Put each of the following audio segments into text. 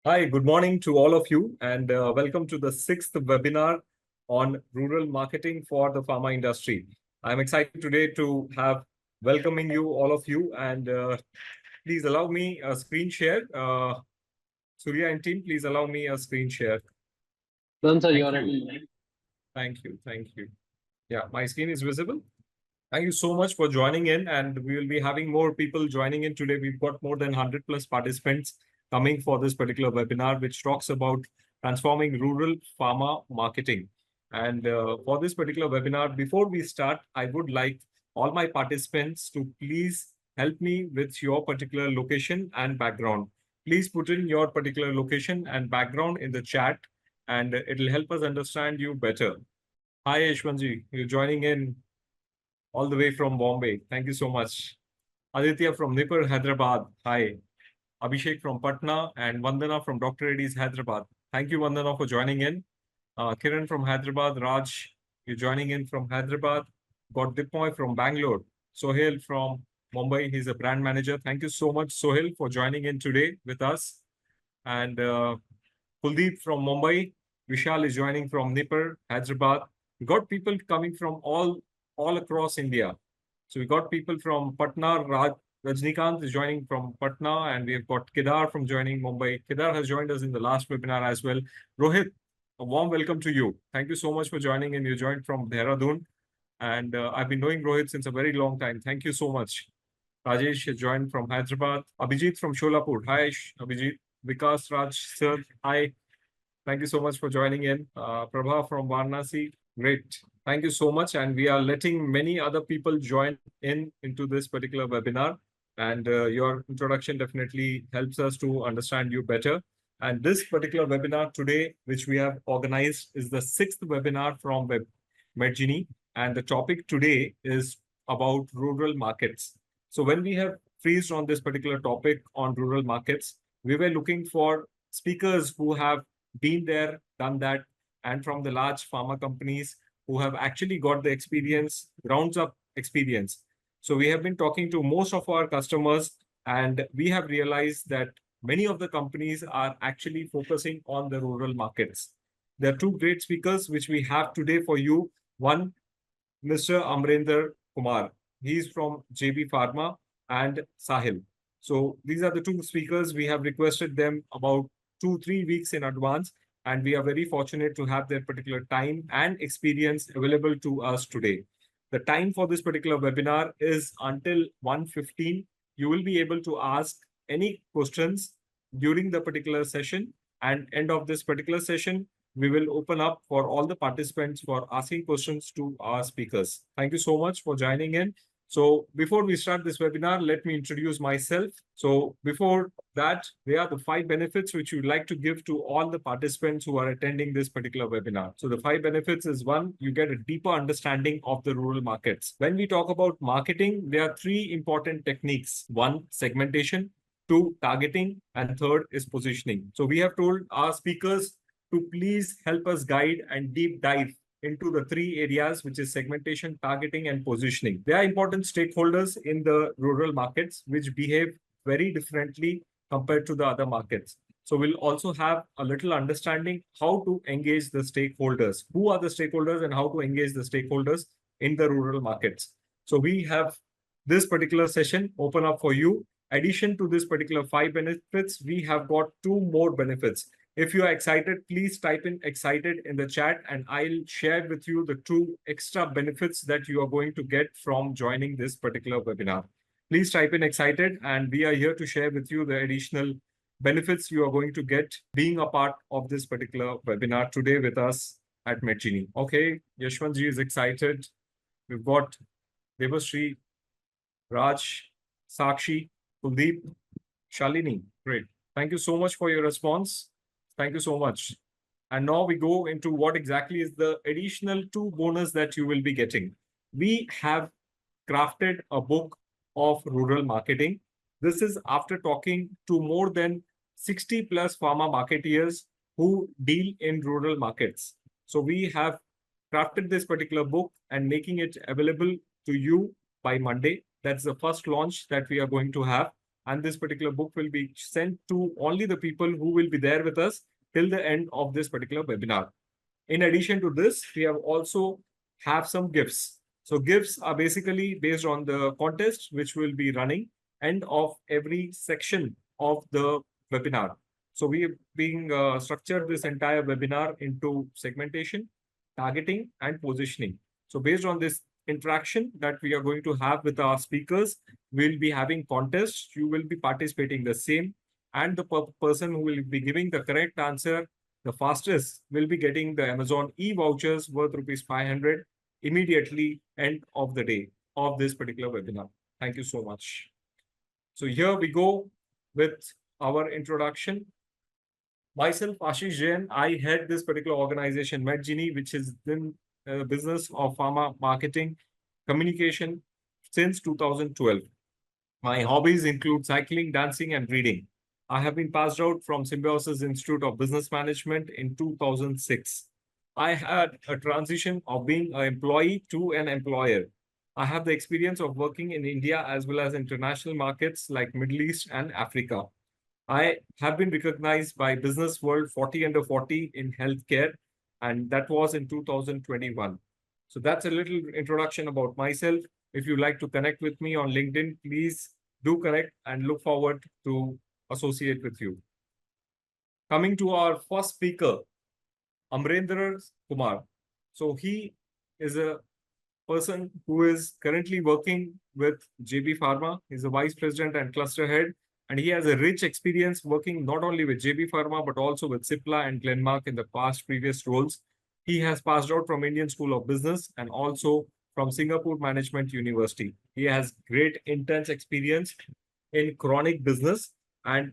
Hi, good morning to all of you, and welcome to the sixth webinar on rural marketing for the pharma industry. I'm excited today to have welcoming you, all of you, and please allow me a screen share. Surya and team, please allow me a screen share. Done, sir. Thank You're you. ready. Thank you. Thank you. Yeah, my screen is visible. Thank you so much for joining in, and we will be having more people joining in today. We've got more than 100 plus participants coming for this particular webinar, which talks about transforming rural pharma marketing. And for this particular webinar, before we start, I would like all my participants to please help me with your particular location and background. Please put in your particular location and background in the chat, and it'll help us understand you better. Hi, Yashwanji, you're joining in all the way from Bombay. Thank you so much. Aditya from Nipur, Hyderabad. Hi. Abhishek from Patna and Vandana from Dr. Reddy's, Hyderabad. Thank you, Vandana, for joining in. Kiran from Hyderabad. Raj, you're joining in from Hyderabad. Got Dipmoy from Bangalore. Sohail from Mumbai. He's a brand manager. Thank you so much, Sohail, for joining in today with us. And Kuldeep from Mumbai. Vishal is joining from Nipur, Hyderabad. We got people coming from all across India. So we got people from Patna. Rajnikant is joining from Patna, and we have got Kedar from joining Mumbai. Kedar has joined us in the last webinar as well. Rohit, a warm welcome to you. Thank you so much for joining in. You joined from Dehradun, and I've been knowing Rohit since a very long time. Thank you so much. Rajesh has joined from Hyderabad. Abhijit from Sholapur. Hi, Abhijit. Vikas Raj, sir. Hi. Thank you so much for joining in. Prabha from Varanasi. Great. Thank you so much. And we are letting many other people join in into this particular webinar. And your introduction definitely helps us to understand you better. And this particular webinar today, which we have organized, is the sixth webinar from Medgini. And the topic today is about rural markets. So when we have freezed on this particular topic on rural markets, we were looking for speakers who have been there, done that, and from the large pharma companies who have actually got the experience, grounds up experience. So we have been talking to most of our customers, and we have realized that many of the companies are actually focusing on the rural markets. There are two great speakers which we have today for you. One, Mr. Amrinder Kumar. He's from JB Pharma and Sahil. So these are the two speakers. We have requested them about 2-3 weeks in advance, and we are very fortunate to have their particular time and experience available to us today. The time for this particular webinar is until 1:15. You will be able to ask any questions during the particular session, and end of this particular session, we will open up for all the participants for asking questions to our speakers. Thank you so much for joining in. So before we start this webinar, let me introduce myself. So before that, there are the 5 benefits which we'd like to give to all the participants who are attending this particular webinar. So the 5 benefits is: one, you get a deeper understanding of the rural markets. When we talk about marketing, there are 3 important techniques. One, segmentation; two, targeting; and third is positioning. So we have told our speakers to please help us guide and deep dive into the 3 areas, which is segmentation, targeting, and positioning. There are important stakeholders in the rural markets which behave very differently compared to the other markets. So we'll also have a little understanding how to engage the stakeholders. Who are the stakeholders and how to engage the stakeholders in the rural markets. So we have this particular session open up for you. Addition to this particular 5 benefits, we have got 2 more benefits. If you are excited, please type in excited in the chat, and I'll share with you the 2 extra benefits that you are going to get from joining this particular webinar. Please type in excited, and we are here to share with you the additional benefits you are going to get being a part of this particular webinar today with us at Medgini. Okay, Yashwantji is excited. We've got Devashree, Raj, Sakshi, Kuldeep, Shalini. Great. Thank you so much for your response. Thank you so much. And now we go into what exactly is the additional 2 bonus that you will be getting. We have crafted a book of rural marketing. This is after talking to more than 60 plus pharma marketeers who deal in rural markets. So we have crafted this particular book and making it available to you by Monday. That's the first launch that we are going to have. and this particular book will be sent to only the people who will be there with us till the end of this particular webinar. In addition to this, we have also have some gifts. So gifts are basically based on the contest which will be running end of every section of the webinar. So we have been structured this entire webinar into segmentation, targeting, and positioning. So based on this interaction that we are going to have with our speakers, we'll be having contests. You will be participating the same, and the person who will be giving the correct answer the fastest will be getting the Amazon e-vouchers worth rupees 500 immediately end of the day of this particular webinar. Thank you so much. So here we go with our introduction. Myself, Ashish Jain, I head this particular organization, Medgini, which is in business of pharma marketing communication since 2012. My hobbies include cycling, dancing, and reading. I have been passed out from Symbiosis Institute of Business Management in 2006. I had a transition of being an employee to an employer. I have the experience of working in India as well as international markets like Middle East and Africa. I have been recognized by Business World 40 under 40 in healthcare, and that was in 2021. So that's a little introduction about myself. If you'd like to connect with me on LinkedIn, please do connect and look forward to associate with you. Coming to our first speaker, Amrendra Kumar. So he is a person who is currently working with JB Pharma. He's a vice president and cluster head, and he has a rich experience working not only with JB Pharma but also with Cipla and Glenmark in the past previous roles. He has passed out from Indian School of Business and also from Singapore Management University. He has great intense experience in chronic business and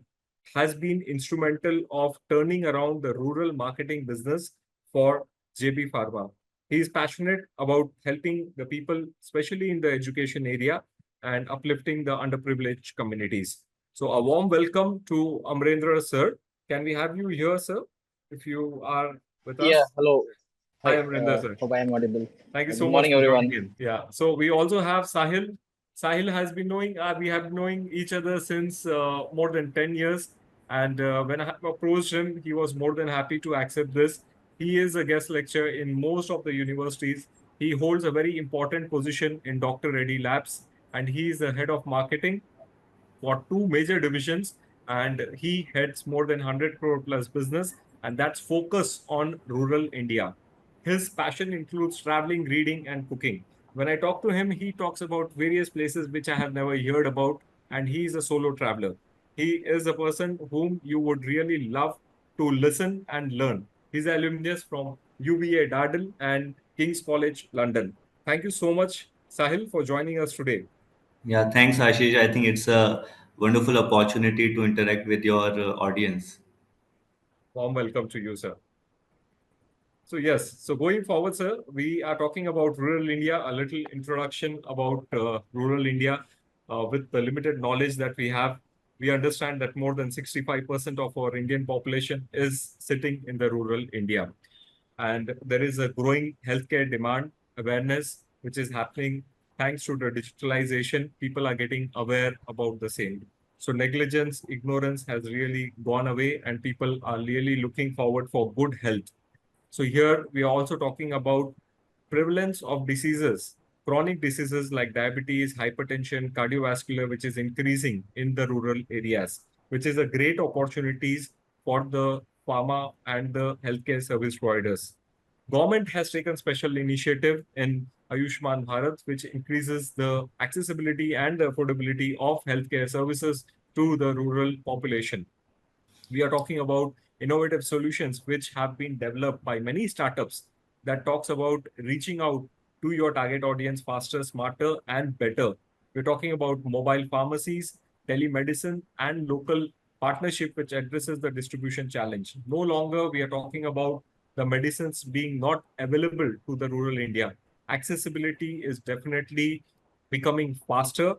has been instrumental of turning around the rural marketing business for JB Pharma. He is passionate about helping the people, especially in the education area, and uplifting the underprivileged communities. So a warm welcome to Amrendra, sir. Can we have you here, sir, if you are with Yeah, us? hello. Hi, Hi, Amrendra, sir. hope I am audible. Thank you Good so much morning, for joining everyone. in. Yeah. So we also have Sahil. Sahil has been knowing, we have been knowing each other since more than 10 years. And when I have approached him, he was more than happy to accept this. He is a guest lecturer in most of the universities. He holds a very important position in Dr. Reddy Labs, and he is the head of marketing for two major divisions, and he heads more than 100 crore plus business, and that's focus on rural India. His passion includes traveling, reading, and cooking. When I talk to him, he talks about various places which I have never heard about, and he is a solo traveler. He is a person whom you would really love to listen and learn. He's alumnus from UVA Dardel and King's College, London. Thank you so much, Sahil, for joining us today. Yeah, thanks, Ashish. I think it's a wonderful opportunity to interact with your audience. Warm welcome to you, sir. So yes, so going forward, sir, we are talking about rural India, a little introduction about rural India. With the limited knowledge that we have, we understand that more than 65% of our Indian population is sitting in the rural India. And there is a growing healthcare demand awareness, which is happening thanks to the digitalization. People are getting aware about the same. So negligence, ignorance has really gone away, and people are really looking forward for good health. So here we are also talking about prevalence of diseases, chronic diseases like diabetes, hypertension, cardiovascular, which is increasing in the rural areas, which is a great opportunities for the pharma and the healthcare service providers. Government has taken special initiative in Ayushman Bharat, which increases the accessibility and the affordability of healthcare services to the rural population. We are talking about innovative solutions which have been developed by many startups that talks about reaching out to your target audience faster, smarter, and better. We're talking about mobile pharmacies, telemedicine, and local partnership which addresses the distribution challenge. No longer we are talking about the medicines being not available to the rural India. Accessibility is definitely becoming faster,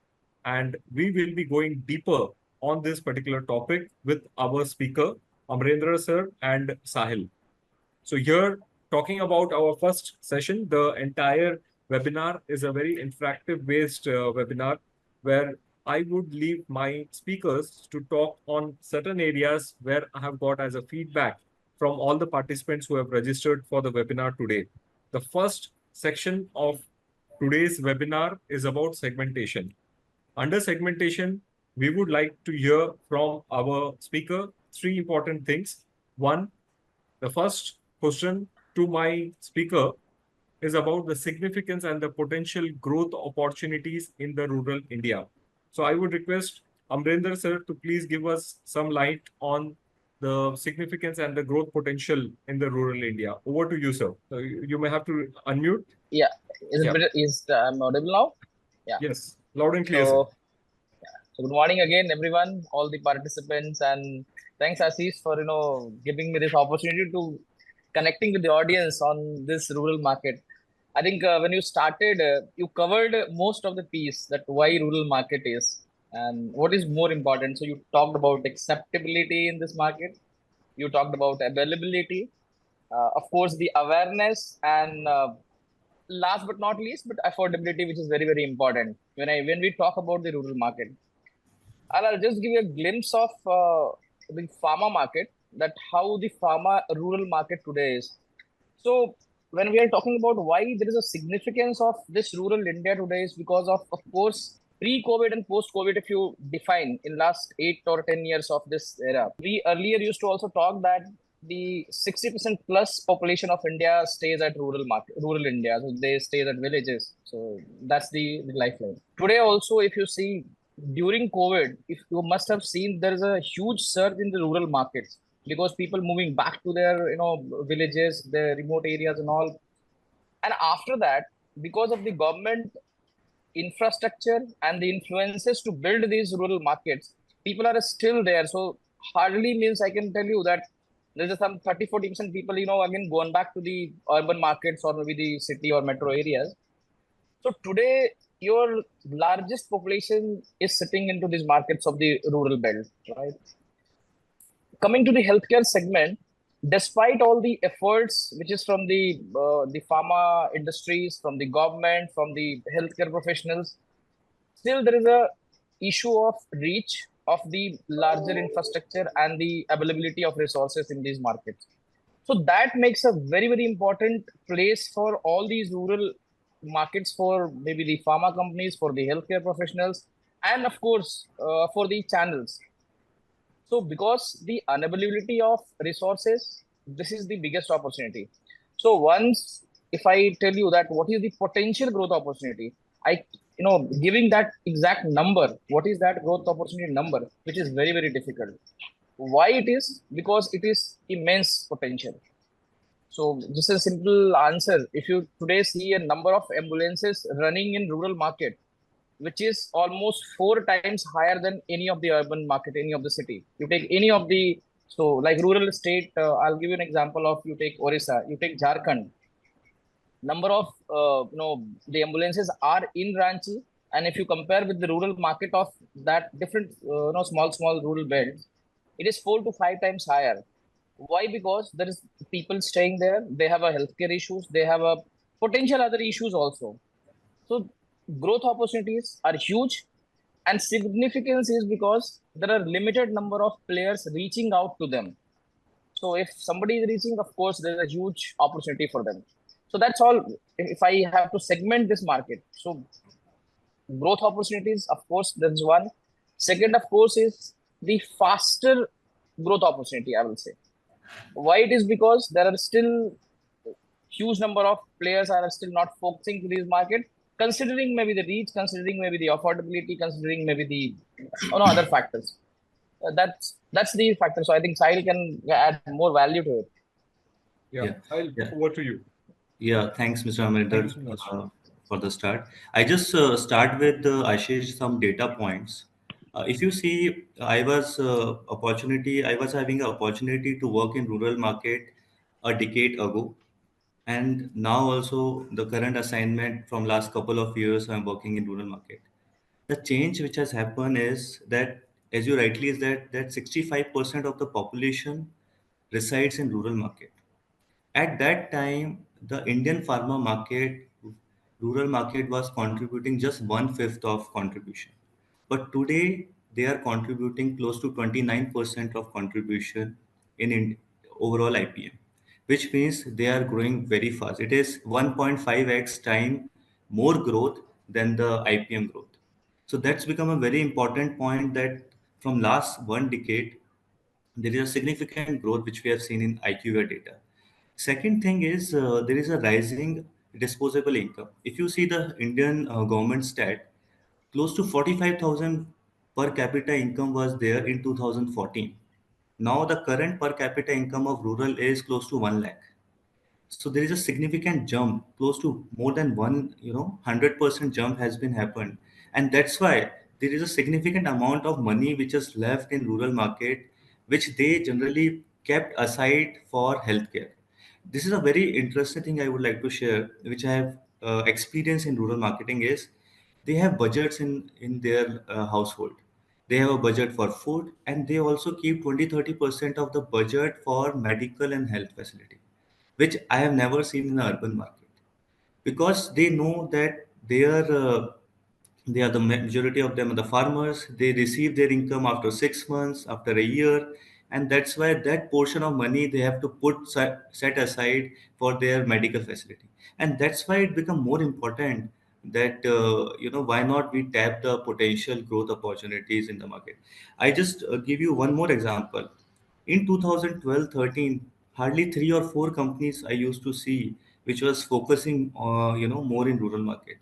and we will be going deeper on this particular topic with our speaker, Amrendra sir and Sahil. So here, talking about our first session, the entire webinar is a very interactive based webinar where I would leave my speakers to talk on certain areas where I have got as a feedback from all the participants who have registered for the webinar today. The first section of today's webinar is about segmentation. Under segmentation, we would like to hear from our speaker three important things. One, the first question to my speaker is about the significance and the potential growth opportunities in the rural India. So I would request Amrinder sir to please give us some light on the significance and the growth potential in the rural India. Over to you, sir. So you may have to unmute. Yeah, is it Yeah. better? Is I'm audible now? Yeah. Yes, loud and clear, sir. So good morning again, everyone, all the participants, and thanks Ashish for giving me this opportunity to connecting with the audience on this rural market. I think when you started, you covered most of the piece that why rural market is and what is more important. So you talked about acceptability in this market. You talked about availability, of course, the awareness, and last but not least, but affordability, which is very, very important. When we talk about the rural market, I'll just give you a glimpse of the pharma market, that how the pharma rural market today is. So when we are talking about why there is a significance of this rural India today is because of course, pre-COVID and post-COVID, if you define in last 8 or 10 years of this era, we earlier used to also talk that the 60% plus population of India stays at rural India. So they stay at villages. So that's the lifeline. Today also, if you see during COVID, if you must have seen, there is a huge surge in the rural markets because people moving back to their villages, their remote areas and all. And after that, because of the government infrastructure and the influences to build these rural markets, people are still there. So hardly means I can tell you that there's some 30-40% people, again going back to the urban markets or maybe the city or metro areas. So today, your largest population is sitting into these markets of the rural belt, right? Coming to the healthcare segment, despite all the efforts, which is from the pharma industries, from the government, from the healthcare professionals, still there is a issue of reach of the larger infrastructure and the availability of resources in these markets. So that makes a very, very important place for all these rural markets, for maybe the pharma companies, for the healthcare professionals, and of course, for the channels. So because the unavailability of resources, this is the biggest opportunity. So once, if I tell you that what is the potential growth opportunity, giving that exact number, what is that growth opportunity number, which is very, very difficult. Why it is? Because it is immense potential. So just a simple answer. If you today see a number of ambulances running in rural market, which is almost 4 times higher than any of the urban market, any of the city. You take any of the, so like rural state, I'll give you an example of, you take Orissa, you take Jharkhand. Number of, the ambulances are in Ranchi. And if you compare with the rural market of that different, small rural belts, it is 4 to 5 times higher. Why? Because there is people staying there. They have a healthcare issues. They have a potential other issues also. So growth opportunities are huge, and significance is because there are limited number of players reaching out to them. So if somebody is reaching, of course, there's a huge opportunity for them. So that's all. If I have to segment this market, so growth opportunities, of course, that's one. Second, of course, is the faster growth opportunity, I will say. Why it is? Because there are still huge number of players are still not focusing to this market, considering maybe the reach, considering maybe the affordability, considering maybe the other factors. That's the factor. So I think Sahil can add more value to it. Yeah, I'll over to you. Yeah, thanks, Mr. Thank you Amrinder, so much. for the start. I just start with Ashish some data points. If you see, I was having an opportunity to work in rural market a decade ago, and now also the current assignment from last couple of years I'm working in rural market. The change which has happened is that, as you rightly is that 65% of the population resides in rural market. At that time, the Indian pharma market, rural market was contributing just one fifth of contribution. but today they are contributing close to 29% of contribution in overall IPM, which means they are growing very fast. It is 1.5x time more growth than the IPM growth. So that's become a very important point, that from last one decade, there is a significant growth which we have seen in IQVIA data. Second thing is there is a rising disposable income. If you see the Indian government stat, close to 45,000 per capita income was there in 2014. Now the current per capita income of rural is close to 1 lakh. So there is a significant jump, close to more than 100% jump has been happened. And that's why there is a significant amount of money which is left in rural market, which they generally kept aside for healthcare. This is a very interesting thing I would like to share, which I have experienced in rural marketing is they have budgets in their household. They have a budget for food, and they also keep 20-30% of the budget for medical and health facility, which I have never seen in the urban market, because they know that they are the majority of them are the farmers. They receive their income after 6 months, after a year, and that's why that portion of money they have to set aside for their medical facility, and that's why it become more important that why not we tap the potential growth opportunities in the market. I just give you one more example. In 2012-13, hardly three or four companies I used to see which was focusing more in rural market.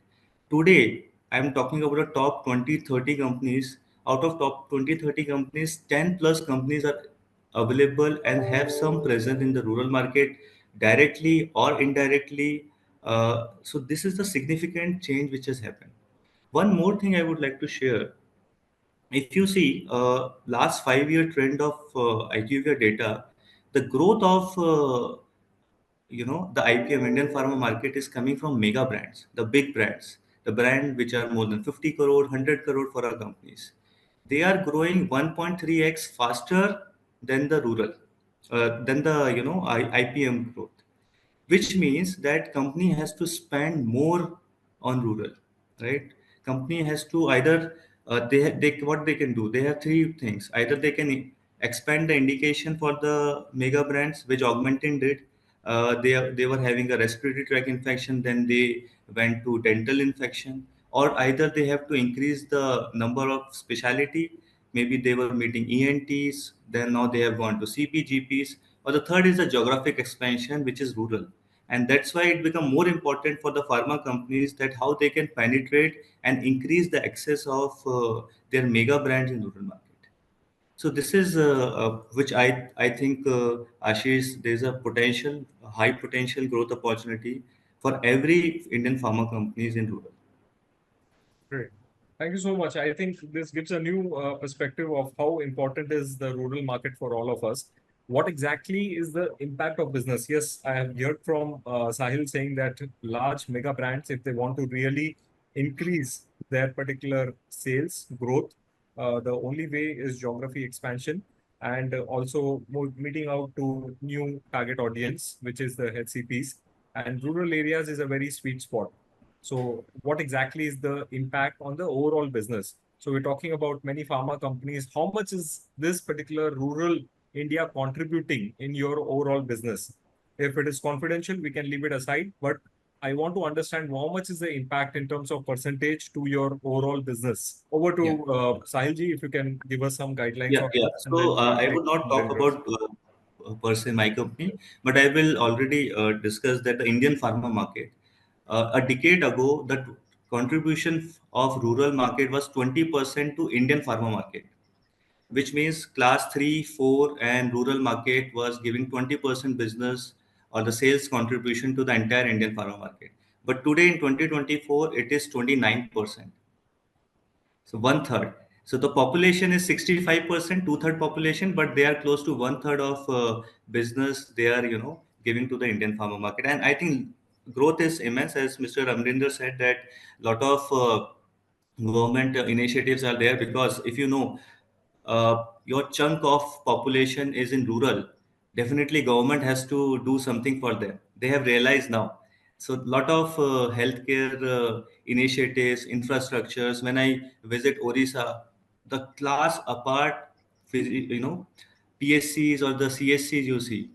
Today, I'm talking about the top 20-30 companies. Out of top 20-30 companies, 10 plus companies are available and have some presence in the rural market directly or indirectly. So this is the significant change which has happened. One more thing I would like to share. If you see last 5 year trend of IQVIA data, the growth of the IPM Indian pharma market is coming from mega brands, the big brands, the brand which are more than 50 crore, 100 crore for our companies. They are growing 1.3x faster than the rural, than the IPM growth, which means that company has to spend more on rural, right? Company has to either they what they can do, they have three things. Either they can expand the indication for the mega brands, which Augmentin did. They were having a respiratory tract infection, then they went to dental infection, or either they have to increase the number of specialty. Maybe they were meeting ENTs, then now they have gone to CPGPs, or the third is the geographic expansion, which is rural. And that's why it become more important for the pharma companies that how they can penetrate and increase the access of their mega brands in rural market. So this is which I think Ashish, there's a potential, a high potential growth opportunity for every Indian pharma companies in rural. Great. Thank you so much. I think this gives a new perspective of how important is the rural market for all of us. What exactly is the impact of business? Yes, I have heard from Sahil saying that large mega brands, if they want to really increase their particular sales growth, the only way is geography expansion and also meeting out to new target audience, which is the HCPs. And rural areas is a very sweet spot. So what exactly is the impact on the overall business? So we're talking about many pharma companies. How much is this particular rural India contributing in your overall business? If it is confidential, we can leave it aside. But I want to understand how much is the impact in terms of percentage to your overall business. Over to Yeah. Sahilji, if you can give us some guidelines Yeah, on yeah. this, and then So we'll I take would not from talk there. about per se my company, but I will already discuss that the Indian pharma market. A decade ago, the contribution of rural market was 20% to Indian pharma market, which means class 3, 4, and rural market was giving 20% business or the sales contribution to the entire Indian pharma market. But today in 2024, it is 29%. So one third. So the population is 65%, two-third population, but they are close to one third of business they are, giving to the Indian pharma market. And I think growth is immense, as Mr. Ramrinder said, that lot of government initiatives are there, because if you know your chunk of population is in rural, definitely government has to do something for them. They have realized now. So a lot of healthcare initiatives, infrastructures. When I visit Orissa, the class apart, PSCs or the CSCs you see,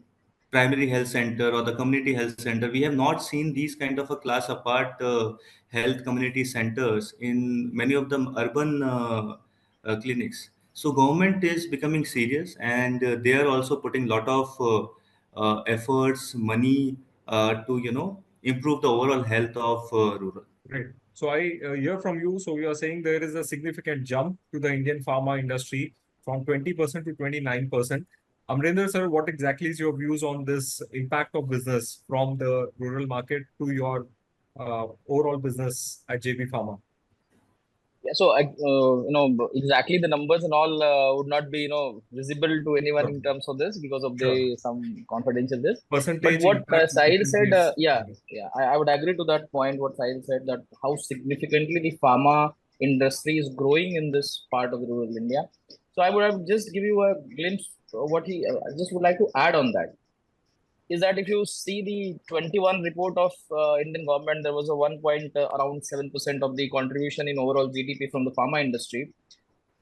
primary health center or the community health center, we have not seen these kind of a class apart health community centers in many of the urban clinics. So government is becoming serious, and they are also putting lot of efforts, money to improve the overall health of rural. Great. So I hear from you. So you are saying there is a significant jump to the Indian pharma industry from 20% to 29%. Amrinder sir, what exactly is your views on this impact of business from the rural market to your overall business at JB Pharma? Yeah, so exactly the numbers and all would not be visible to anyone Sure. in terms of this because of the Sure. some confidential this. But Percentage what impact you Sahil can said, give. I would agree to that point. What Sahil said, that how significantly the pharma industry is growing in this part of the rural India. So I would have just give you a glimpse of what he. I just would like to add on that is that if you see the 21 report of Indian government, there was a 1 point around 7% of the contribution in overall GDP from the pharma industry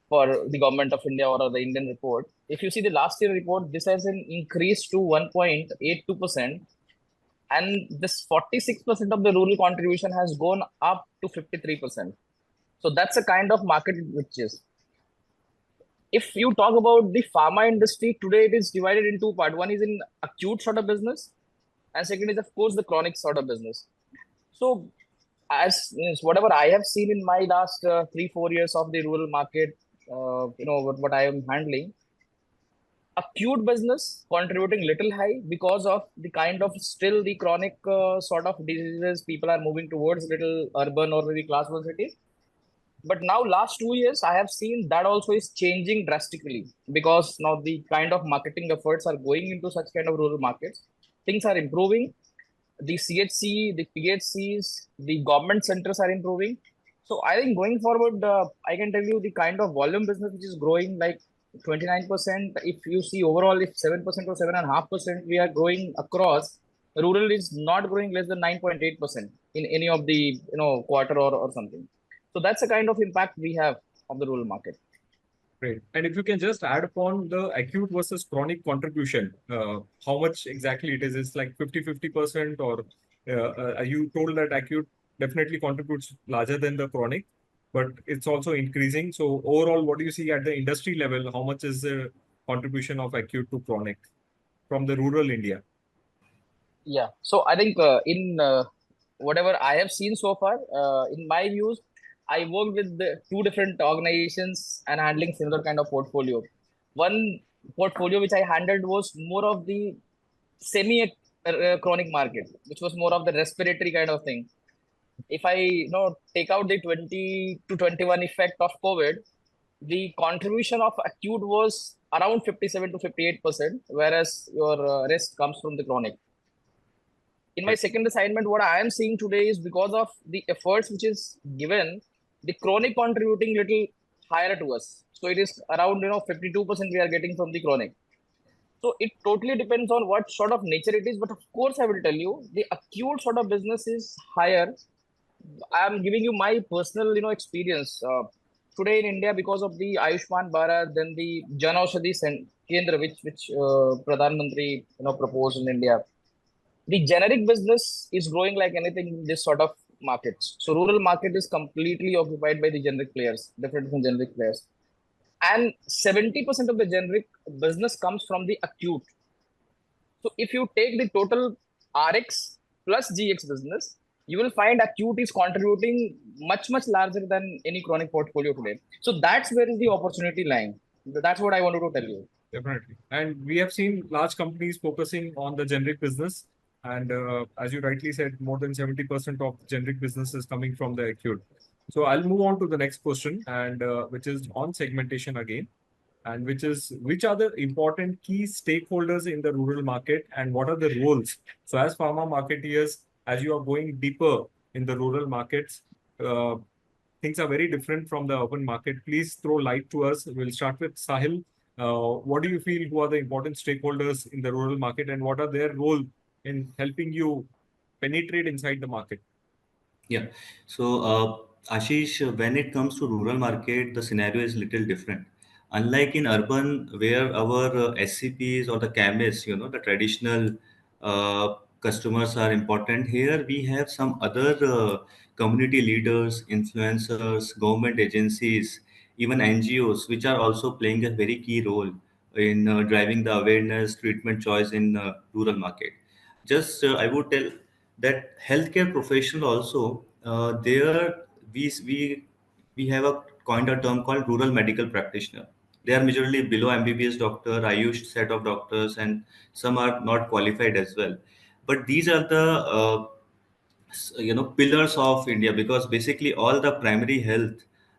for the government of India or the Indian report. If you see the last year report, this has an increase to 1.82%, and this 46% of the rural contribution has gone up to 53%. So that's a kind of market which is. If you talk about the pharma industry today, it is divided into two parts. One is in acute sort of business, and second is of course the chronic sort of business. So as whatever I have seen in my last 3-4 years of the rural market, what I am handling, acute business contributing little high because of the kind of still the chronic sort of diseases people are moving towards little urban or maybe class one cities. But now last 2 years I have seen that also is changing drastically because now the kind of marketing efforts are going into such kind of rural markets. Things are improving. The CHC, the PHCs, the government centers are improving. So I think going forward, I can tell you the kind of volume business which is growing like 29%. If you see overall, if 7% or 7.5% we are growing across, rural is not growing less than 9.8% in any of the quarter or something. So that's the kind of impact we have of the rural market. Great. And if you can just add upon the acute versus chronic contribution, how much exactly it is? It's like 50-50%, or you told that acute definitely contributes larger than the chronic, but it's also increasing. So overall, what do you see at the industry level? How much is the contribution of acute to chronic from the rural India? Yeah. So I think in whatever I have seen so far, in my views, I worked with the two different organizations and handling similar kind of portfolio. One portfolio which I handled was more of the semi chronic market, which was more of the respiratory kind of thing. If I take out the 20 to 21 effect of COVID, the contribution of acute was around 57 to 58%, whereas your rest comes from the chronic. In my second assignment, what I am seeing today is because of the efforts which is given, the chronic contributing little higher to us. So it is around 52% we are getting from the chronic. So it totally depends on what sort of nature it is. But of course, I will tell you the acute sort of business is higher. I am giving you my personal experience. Today in India, because of the Ayushman Bharat, then the Jan Aushadhi Kendra, which Pradhan Mantri proposed in India, the generic business is growing like anything in this sort of markets. So rural market is completely occupied by the generic players, different from generic players. And 70% of the generic business comes from the acute. So if you take the total RX plus GX business, you will find acute is contributing much, much larger than any chronic portfolio today. So that's where is the opportunity lying. That's what I wanted to tell you. Definitely. And we have seen large companies focusing on the generic business. And as you rightly said, more than 70% of generic business is coming from the acute. So I'll move on to the next question, and which is on segmentation again, and which are the important key stakeholders in the rural market and what are the roles? So as pharma marketeers, as you are going deeper in the rural markets, uh, things are very different from the urban market. Please throw light to us. We'll start with Sahil. What do you feel, who are the important stakeholders in the rural market, and what are their role in helping you penetrate inside the market? Yeah. So, Ashish, when it comes to rural market, the scenario is little different. Unlike in urban, where our SCPs or the chemists, the traditional customers are important, here we have some other community leaders, influencers, government agencies, even NGOs, which are also playing a very key role in driving the awareness, treatment choice in rural market. Just I would tell that healthcare professional also there we have a coined a term called rural medical practitioner. They are majorly below MBBS doctor, Ayush set of doctors, and some are not qualified as well. But these are the pillars of India, because basically all the primary health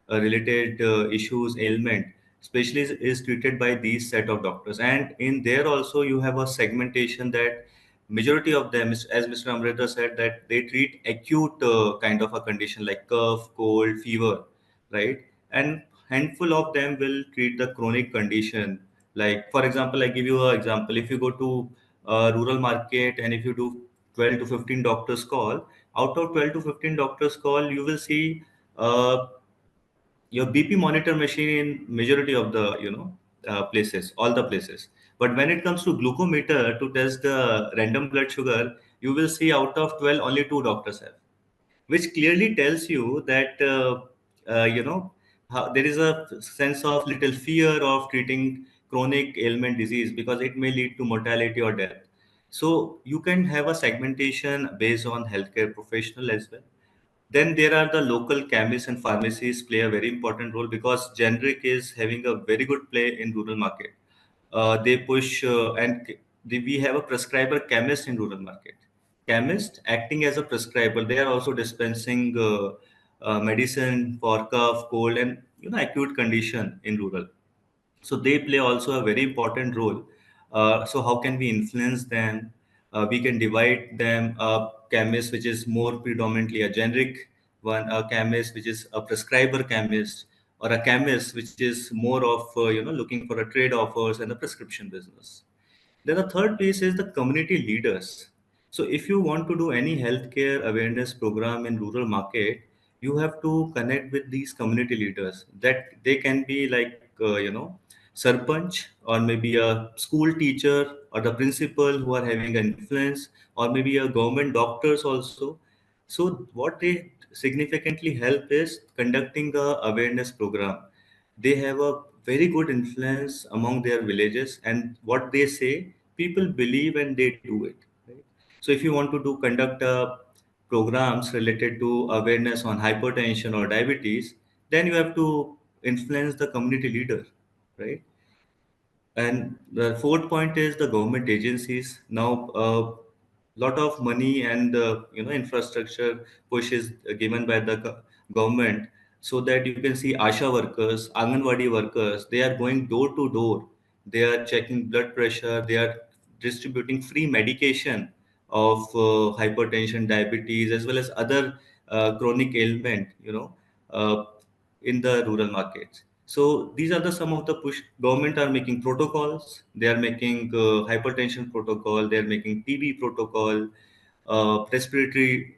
related issues ailment especially is treated by these set of doctors, and in there also you have a segmentation that majority of them as Mr. Amrita said, that they treat acute kind of a condition like cough, cold, fever, right? And handful of them will treat the chronic condition. Like for example, I give you an example. If you go to rural market and if you do 12 to 15 doctors call, out of 12 to 15 doctors call, you will see uh, your BP monitor machine in majority of the places, all the places. But when it comes to glucometer to test the random blood sugar, you will see out of 12 only two doctors have, which clearly tells you that uh, you know there is a sense of little fear of treating chronic ailment disease because it may lead to mortality or death. So you can have a segmentation based on healthcare professional as well. Then there are the local chemists and pharmacies play a very important role, because generic is having a very good play in rural market. They push we have a prescriber chemist in rural market. Chemist acting as a prescriber, they are also dispensing medicine for cough, cold, and acute condition in rural. So they play also a very important role. So how can we influence them? We can divide them a chemist which is more predominantly a generic one, a chemist which is a prescriber chemist, or a chemist which is more of looking for a trade offers and a prescription business. Then the third piece is the community leaders. So if you want to do any healthcare awareness program in rural market, you have to connect with these community leaders. That they can be like sarpanch, or maybe a school teacher, or the principal who are having an influence, or maybe a government doctors also. So what they significantly help is conducting the awareness program. They have a very good influence among their villages, and what they say people believe and they do it, right? So if you want to do conduct programs related to awareness on hypertension or diabetes, then you have to influence the community leader, right? And the fourth point is the government agencies. Now, a lot of money and infrastructure push is given by the government, so that you can see ASHA workers, Anganwadi workers. They are going door to door. They are checking blood pressure. They are distributing free medication of hypertension, diabetes, as well as other chronic ailment. Uh, in the rural markets. So these are the some of the push. Government are making protocols. They are making hypertension protocol. They are making TB protocol, respiratory,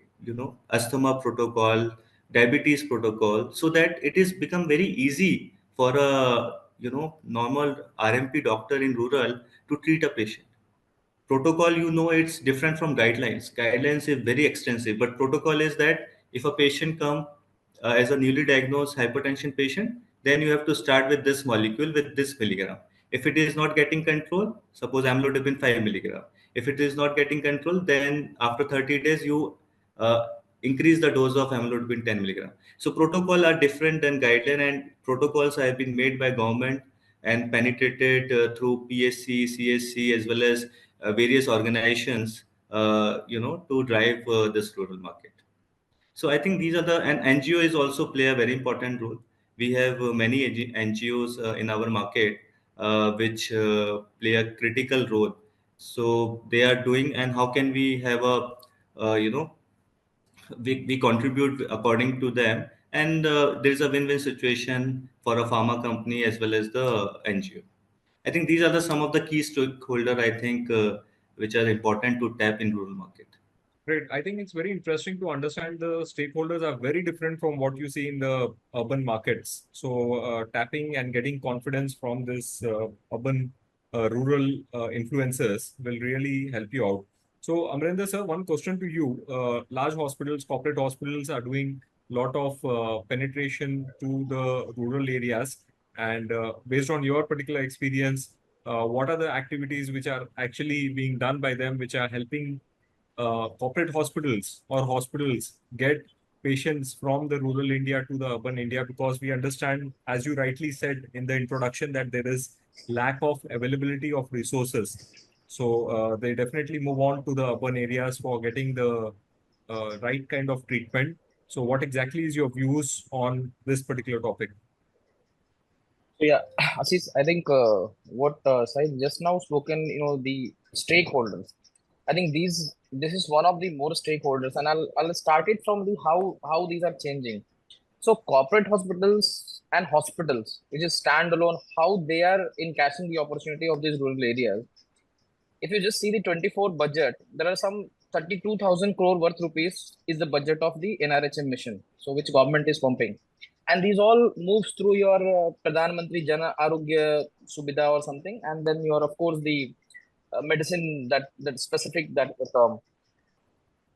asthma protocol, diabetes protocol, so that it is become very easy for a normal RMP doctor in rural to treat a patient. Protocol, it's different from guidelines. Guidelines is very extensive, but protocol is that if a patient come as a newly diagnosed hypertension patient, then you have to start with this molecule with this milligram. If it is not getting control, suppose amlodipine 5 milligram. If it is not getting control, then after 30 days you uh, increase the dose of amlodipine 10 milligram. So protocol are different than guideline, and protocols have been made by government and penetrated through PSC, CSC, as well as various organizations, to drive this rural market. So I think these are and NGOs also play a very important role. We have many NGOs in our market which play a critical role. So they are doing, and how can we have a, we contribute according to them, and there's a win-win situation for a pharma company as well as the NGO. I think these are the some of the key stakeholder I think which are important to tap in rural market. Great. I think it's very interesting to understand the stakeholders are very different from what you see in the urban markets. So, tapping and getting confidence from this urban rural influencers will really help you out. So, Amrinder sir, one question to you. Large hospitals, corporate hospitals are doing a lot of penetration to the rural areas. And based on your particular experience, what are the activities which are actually being done by them, which are helping corporate hospitals or hospitals get patients from the rural India to the urban India? Because we understand, as you rightly said in the introduction, that there is lack of availability of resources. So they definitely move on to the urban areas for getting the right kind of treatment. So what exactly is your views on this particular topic? So yeah, Ashish, I think what Sai just now spoken, the stakeholders. I think this is one of the more stakeholders, and I'll start it from the how these are changing. So corporate hospitals and hospitals, which is standalone, how they are in catching the opportunity of these rural areas. If you just see the 24 budget, there are some 32,000 crore worth rupees is the budget of the NRHM mission, so which government is pumping. And these all moves through your Pradhan Mantri Jana Arogya Subhida or something, and then your, of course, the medicine that specific that term.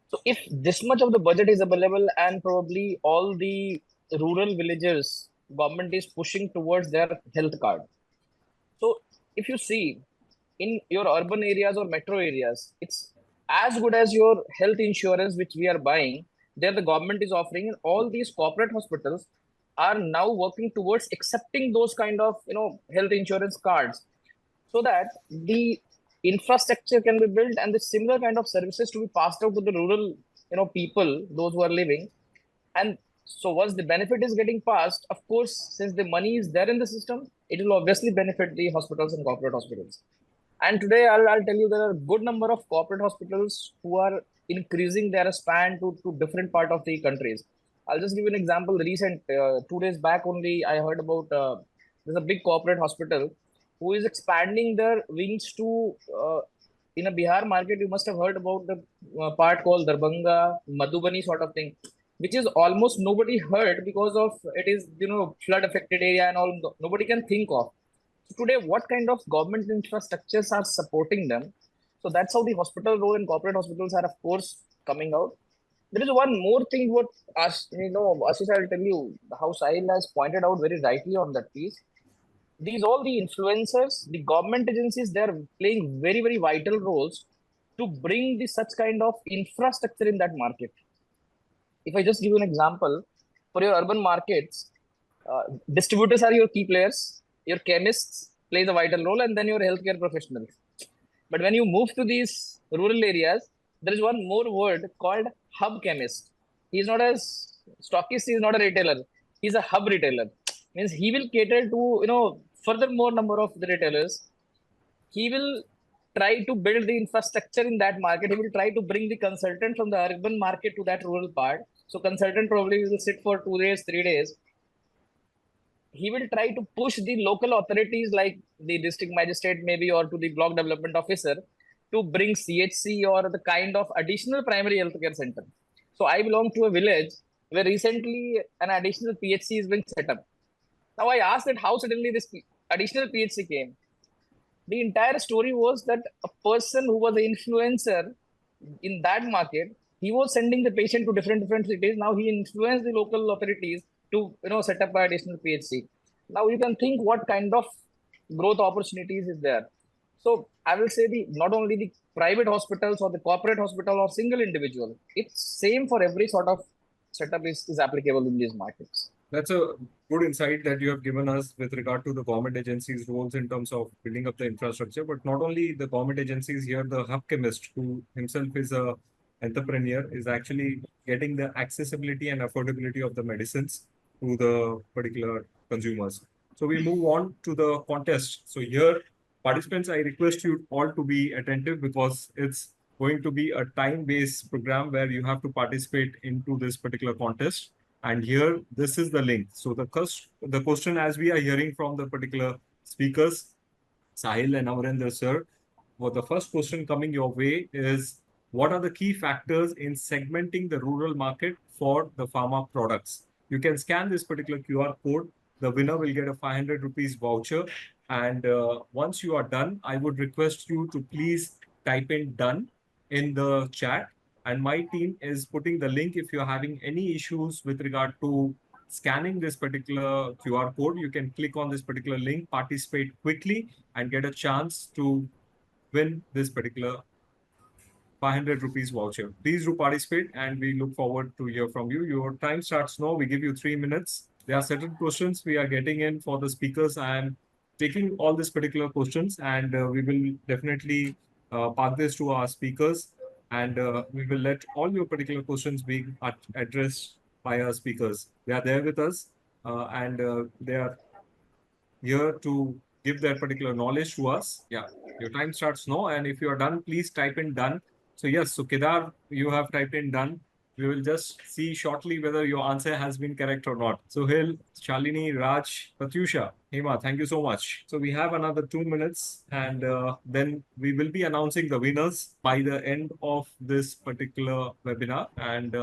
So if this much of the budget is available and probably all the rural villages, government is pushing towards their health card. So if you see in your urban areas or metro areas, it's as good as your health insurance which we are buying. There the government is offering, and all these corporate hospitals are now working towards accepting those kind of health insurance cards, so that the infrastructure can be built and the similar kind of services to be passed out to the rural people, those who are living. And so once the benefit is getting passed, of course, since the money is there in the system, it will obviously benefit the hospitals and corporate hospitals. And today I'll tell you there are a good number of corporate hospitals who are increasing their span to different part of the countries. I'll just give you an example. Recent 2 days back only, I heard about there's a big corporate hospital who is expanding their wings to in a Bihar market. You must have heard about the part called Darbhanga, Madhubani sort of thing, which is almost nobody heard because of it is flood affected area and all. Nobody can think of today what kind of government infrastructures are supporting them. So that's how the hospital role and corporate hospitals are, of course, coming out. There is one more thing what Ashish, I'll tell you how Sahil has pointed out very rightly on that piece. These all the influencers, the government agencies, they are playing very, very vital roles to bring the such kind of infrastructure in that market. If I just give you an example, for your urban markets, distributors are your key players, your chemists plays a vital role, and then your healthcare professionals. But when you move to these rural areas, there is one more word called hub chemist. He is not a stockist, he is not a retailer. He is a hub retailer. Means he will cater to, furthermore number of the retailers. He will try to build the infrastructure in that market. He will try to bring the consultant from the urban market to that rural part. So consultant probably will sit for 2 days, 3 days. He will try to push the local authorities like the district magistrate maybe or to the block development officer to bring CHC or the kind of additional primary healthcare center. So I belong to a village where recently an additional PHC is being set up. Now I asked that how suddenly this additional PHC came. The entire story was that a person who was an influencer in that market, he was sending the patient to different cities. Now he influenced the local authorities to set up an additional PHC. Now you can think what kind of growth opportunities is there. So I will say the not only the private hospitals or the corporate hospital or single individual, it's same for every sort of setup is applicable in these markets. That's a good insight that you have given us with regard to the government agencies' roles in terms of building up the infrastructure. But not only the government agencies here, the hub chemist, who himself is a entrepreneur, is actually getting the accessibility and affordability of the medicines to the particular consumers. So we move on to the contest. So here, participants, I request you all to be attentive because it's going to be a time-based program where you have to participate into this particular contest. And here, this is the link. So the question, as we are hearing from the particular speakers, Sahil and Amarinder sir, well, the first question coming your way is, what are the key factors in segmenting the rural market for the pharma products. You can scan this particular QR code. The winner will get a 500 rupees voucher. And once you are done, I would request you to please type in done in the chat. And my team is putting the link. If you're having any issues with regard to scanning this particular QR code, you can click on this particular link, participate quickly, and get a chance to win this particular 500 rupees voucher. Please do participate and we look forward to hear from you. Your time starts now. We give you 3 minutes. There are certain questions we are getting in for the speakers. I am taking all these particular questions and we will definitely park this to our speakers and we will let all your particular questions be addressed by our speakers. They are there with us and they are here to give that particular knowledge to us. Yeah, your time starts now. And if you are done, please type in done. So yes, so Kedar, you have typed in done. We will just see shortly whether your answer has been correct or not. Sohail, Shalini, Raj, Pratyusha, Hema, thank you so much. So we have another 2 minutes and then we will be announcing the winners by the end of this particular webinar. And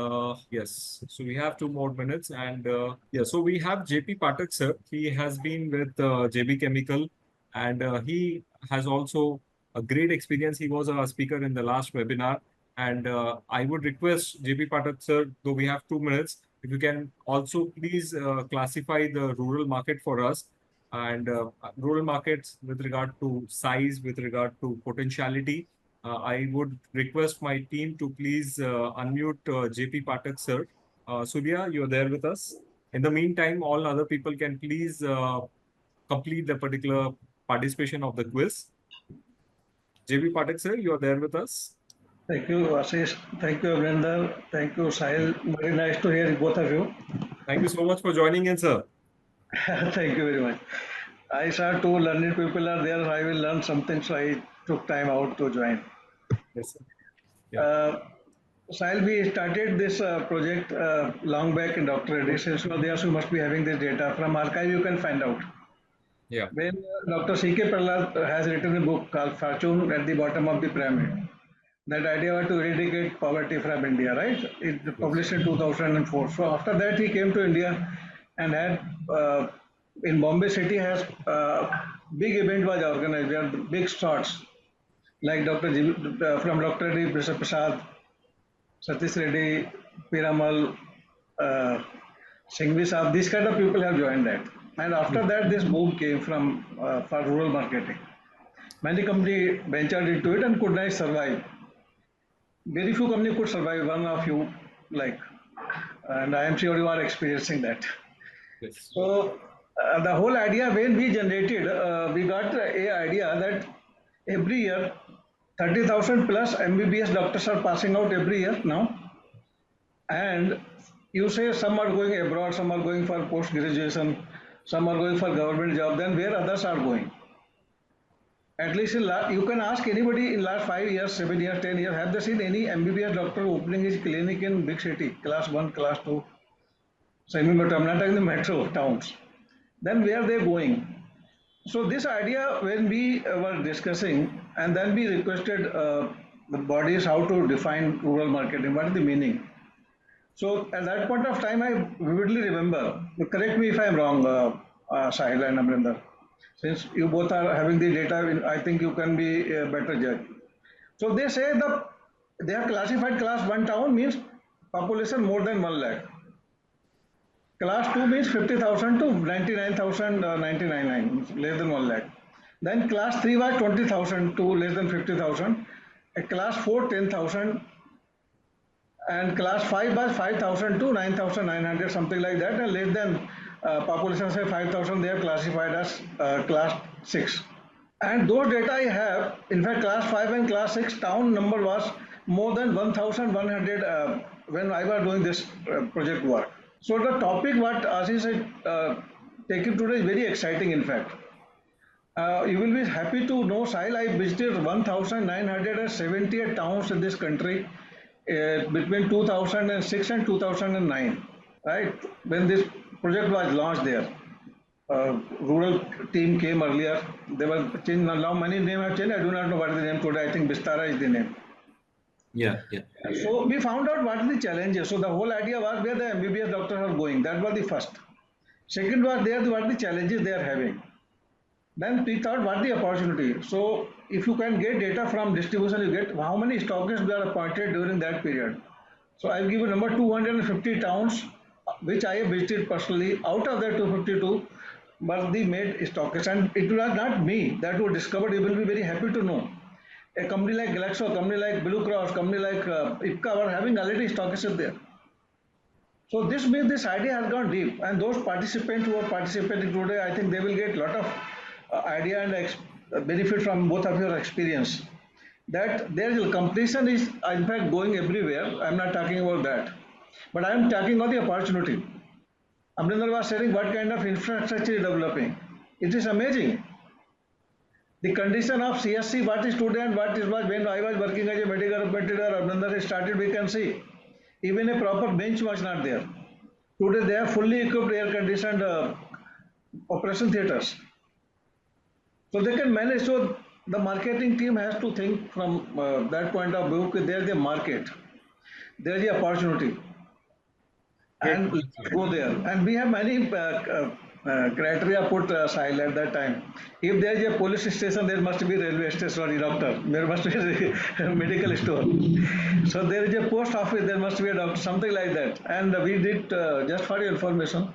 yes, so we have 2 more minutes and yeah, so we have JP Patak sir. He has been with JB Chemical and he has also a great experience. He was a speaker in the last webinar. And I would request JP Patak sir, though we have 2 minutes, if you can also please classify the rural market for us and rural markets with regard to size, with regard to potentiality. I would request my team to please unmute JP Patak sir. Surya, you're there with us. In the meantime, all other people can please complete the particular participation of the quiz. JP Patak sir, you're there with us. Thank you, Ashish. Thank you, Abrinder. Thank you, Sahil. Very nice to hear both of you. Thank you so much for joining in, sir. Thank you very much. I saw two learned people are there. I will learn something, so I took time out to join. Yes, sir. Yeah. Sahil, we started this project long back in Dr. Reddy's. So there you must be having this data. From archive, you can find out. Yeah. When Dr. C.K. Prahlad has written a book called Fortune at the Bottom of the Pyramid. That idea was to eradicate poverty from India, right? It published in 2004. So after that, he came to India and had in Bombay city has big event was organized. There are big starts like from Dr. D. Prasad, Satish Reddy, Piramal, Singhvi Saab. These kind of people have joined that. And after that, this boom came from for rural marketing. Many companies ventured into it and could not survive. Very few companies could survive, one of you like, and I am sure you are experiencing that. Yes. So the whole idea when we generated, we got a idea that every year 30,000 plus MBBS doctors are passing out every year now, and you say some are going abroad, some are going for post graduation, some are going for government job. Then where others are going? At least you can ask anybody in last 5 years, 7 years, 10 years, have they seen any MBBS doctor opening his clinic in big city, class 1, class 2, semi-metro, I'm not talking the metro towns. Then where are they going? So this idea when we were discussing and then we requested the bodies how to define rural marketing, what is the meaning? So at that point of time, I vividly remember, correct me if I'm wrong, Sahil and Amrinder. Since you both are having the data, I think you can be a better judge. So they say they have classified class 1 town means population more than 1 lakh. Class 2 means 50,000 to 99,999, less than 1 lakh. Then class 3 was 20,000 to less than 50,000. Class 4, 10,000. And class 5 was 5,000 to 9,900, something like that. And less than population say 5,000, they are classified as class 6. And those data I have, in fact, class 5 and class 6 town number was more than 1,100 when I was doing this project work. So the topic what Ashish said taken today is very exciting, in fact. You will be happy to know, Sahil, I visited 1,978 towns in this country between 2006 and 2009, right? When this project was launched there. Rural team came earlier. They were changed. Now many names have changed. I do not know what is the name today. I think Bistara is the name. Yeah, yeah. So we found out what are the challenges. So the whole idea was where the MBBS doctors are going. That was the first. Second was there what are the challenges they are having. Then we thought what the opportunity. So if you can get data from distribution, you get how many stockists were appointed during that period. So I'll give you number 250 towns which I have visited personally. Out of that 252 were the made stockists, and it was not me that who discovered. You will be very happy to know. A company like Glaxo, a company like Blue Cross, company like IPCA were having already stockists there. So this means this idea has gone deep, and those participants who are participating today, I think they will get a lot of idea and benefit from both of your experience. That there is competition is in fact going everywhere. I'm not talking about that, but I am talking about the opportunity. Amrinder was saying what kind of infrastructure is developing. It is amazing. The condition of CSC, what is today and what is was when I was working as a medical representative, Amrinder started, we can see even a proper bench was not there. Today they are fully equipped air conditioned operation theaters. So they can manage. So the marketing team has to think from that point of view. There is a market, there is a opportunity, Great and point, let's sir. go there. And we have many criteria put aside at that time. If there is a police station, there must be railway station or a doctor. There must be a medical store. So there is a post office. There must be a doctor, something like that. And we did just for your information.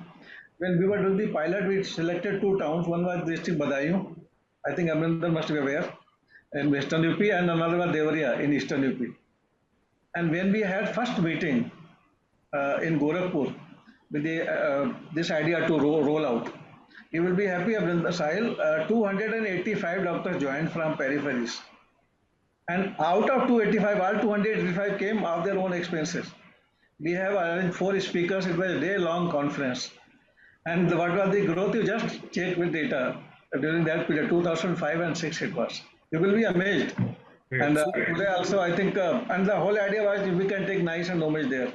When we were doing the pilot, we selected two towns. One was district Badaयूं. I think Amrinder must be aware, in Western UP, and another was Devariya in Eastern UP. And when we had first meeting in Gorakhpur with this idea to roll out, you will be happy, Abhinandan Sahil, 285 doctors joined from peripheries. And out of 285, all 285 came of their own expenses. We have arranged four speakers. It was a day-long conference. And what was the growth? You just check with data during that period, 2005 and 6 it was. You will be amazed. Great. And So, today also, I think, and the whole idea was if we can take nice and homage there.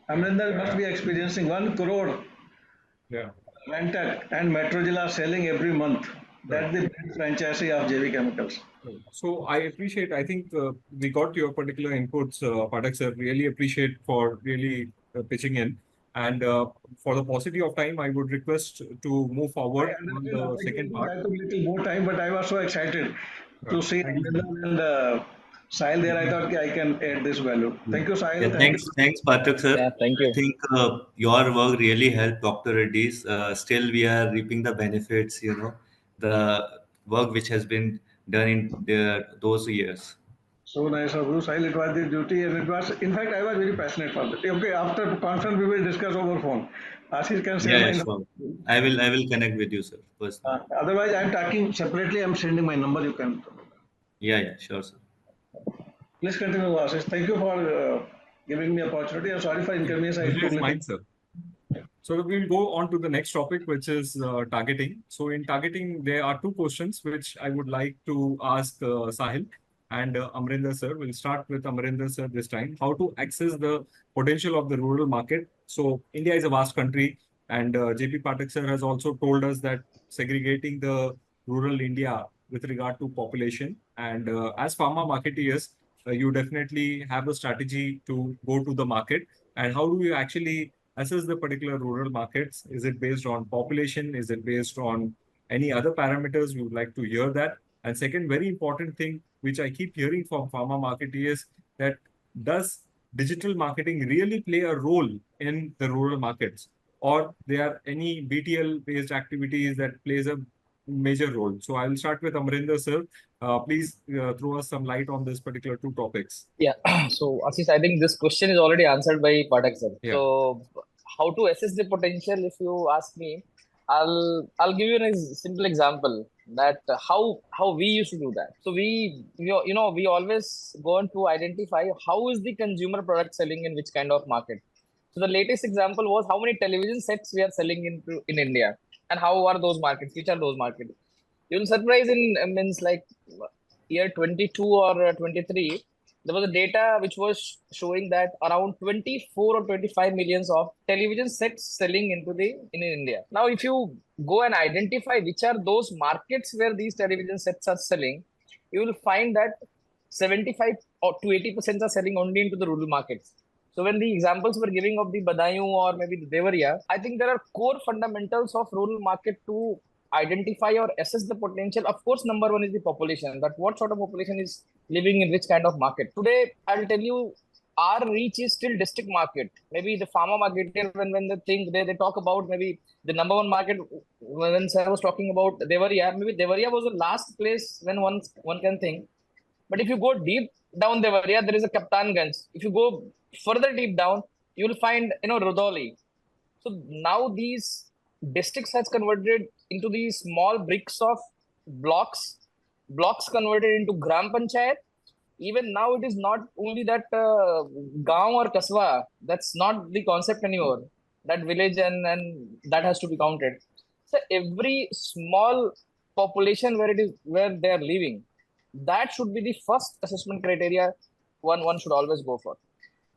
Amrinder must be experiencing 1 crore yeah. Rantac and Metrogel are selling every month. Right. That's the franchisee of JV Chemicals. So I appreciate, I think we got your particular inputs, Pathak sir, really appreciate for really pitching in. And for the paucity of time, I would request to move I forward on understand. the second part. I took a little more time, but I was so excited to see Thank you so much. Amrinder and Sahil there. I thought okay, I can add this value. Yeah, Thank you, Sahil. yeah. Thank you. Thanks, Pathak sir. Yeah, thank I you. think your work really helped Dr. Reddy's. Still, we are reaping the benefits. The work which has been done in those years. So nice of you, Sahil. It was the duty, and it was, in fact, I was very passionate for that. Okay, after conference, we will discuss over phone. Ashish can share Yeah, my yeah, number. sure. I will connect with you, sir, personally. Otherwise, I'm talking separately. I'm sending my number. You can. Yeah, yeah, sure, sir. Please continue, Ashish. Thank you for giving me opportunity. I'm sorry for inconvenience. I Pleasure took is little. mine, sir. So we'll go on to the next topic, which is targeting. So in targeting, there are two questions which I would like to ask Sahil and Amrinder sir. We'll start with Amrinder sir this time. How to access the potential of the rural market? So India is a vast country, and JP Pathak sir has also told us that segregating the rural India with regard to population. And as pharma marketeers, you definitely have a strategy to go to the market. And how do you actually assess the particular rural markets? Is it based on population? Is it based on any other parameters? We would like to hear that. And second, very important thing, which I keep hearing from pharma marketeers, that does digital marketing really play a role in the rural markets? Or there are any BTL based activities that plays a major role? So I'll start with Amrinder sir. Please throw us some light on this particular two topics. Yeah. So, Ashish, I think this question is already answered by Pathak sir. Yeah. So, how to assess the potential? If you ask me, I'll give you a simple example that how we used to do that. So we always go on to identify how is the consumer product selling in which kind of market. So the latest example was how many television sets we are selling in India, and how are those markets? Which are those markets? You'll surprise in means like year 22 or 23, there was a data which was showing that around 24 or 25 millions of television sets selling in India. Now, if you go and identify which are those markets where these television sets are selling, you will find that 75 or to 80% are selling only into the rural markets. So when the examples were giving of the Badaयूं or maybe the Devariya, I think there are core fundamentals of rural market to identify or assess the potential. Of course, number one is the population, that what sort of population is living in which kind of market. Today, I'll tell you, our reach is still district market. Maybe the pharma market here, when they think they talk about maybe the number one market, when I was talking about Devariya, maybe Devariya was the last place when one can think. But if you go deep down Devariya, there is a Kaptanganj. If you go further deep down, you will find Rodoli. So now these districts has converted into these small bricks of blocks, blocks converted into Gram Panchayat. Even now, it is not only that Gaon or Kaswa, that's not the concept anymore. That village and that has to be counted. So every small population where they are living, that should be the first assessment criteria one should always go for.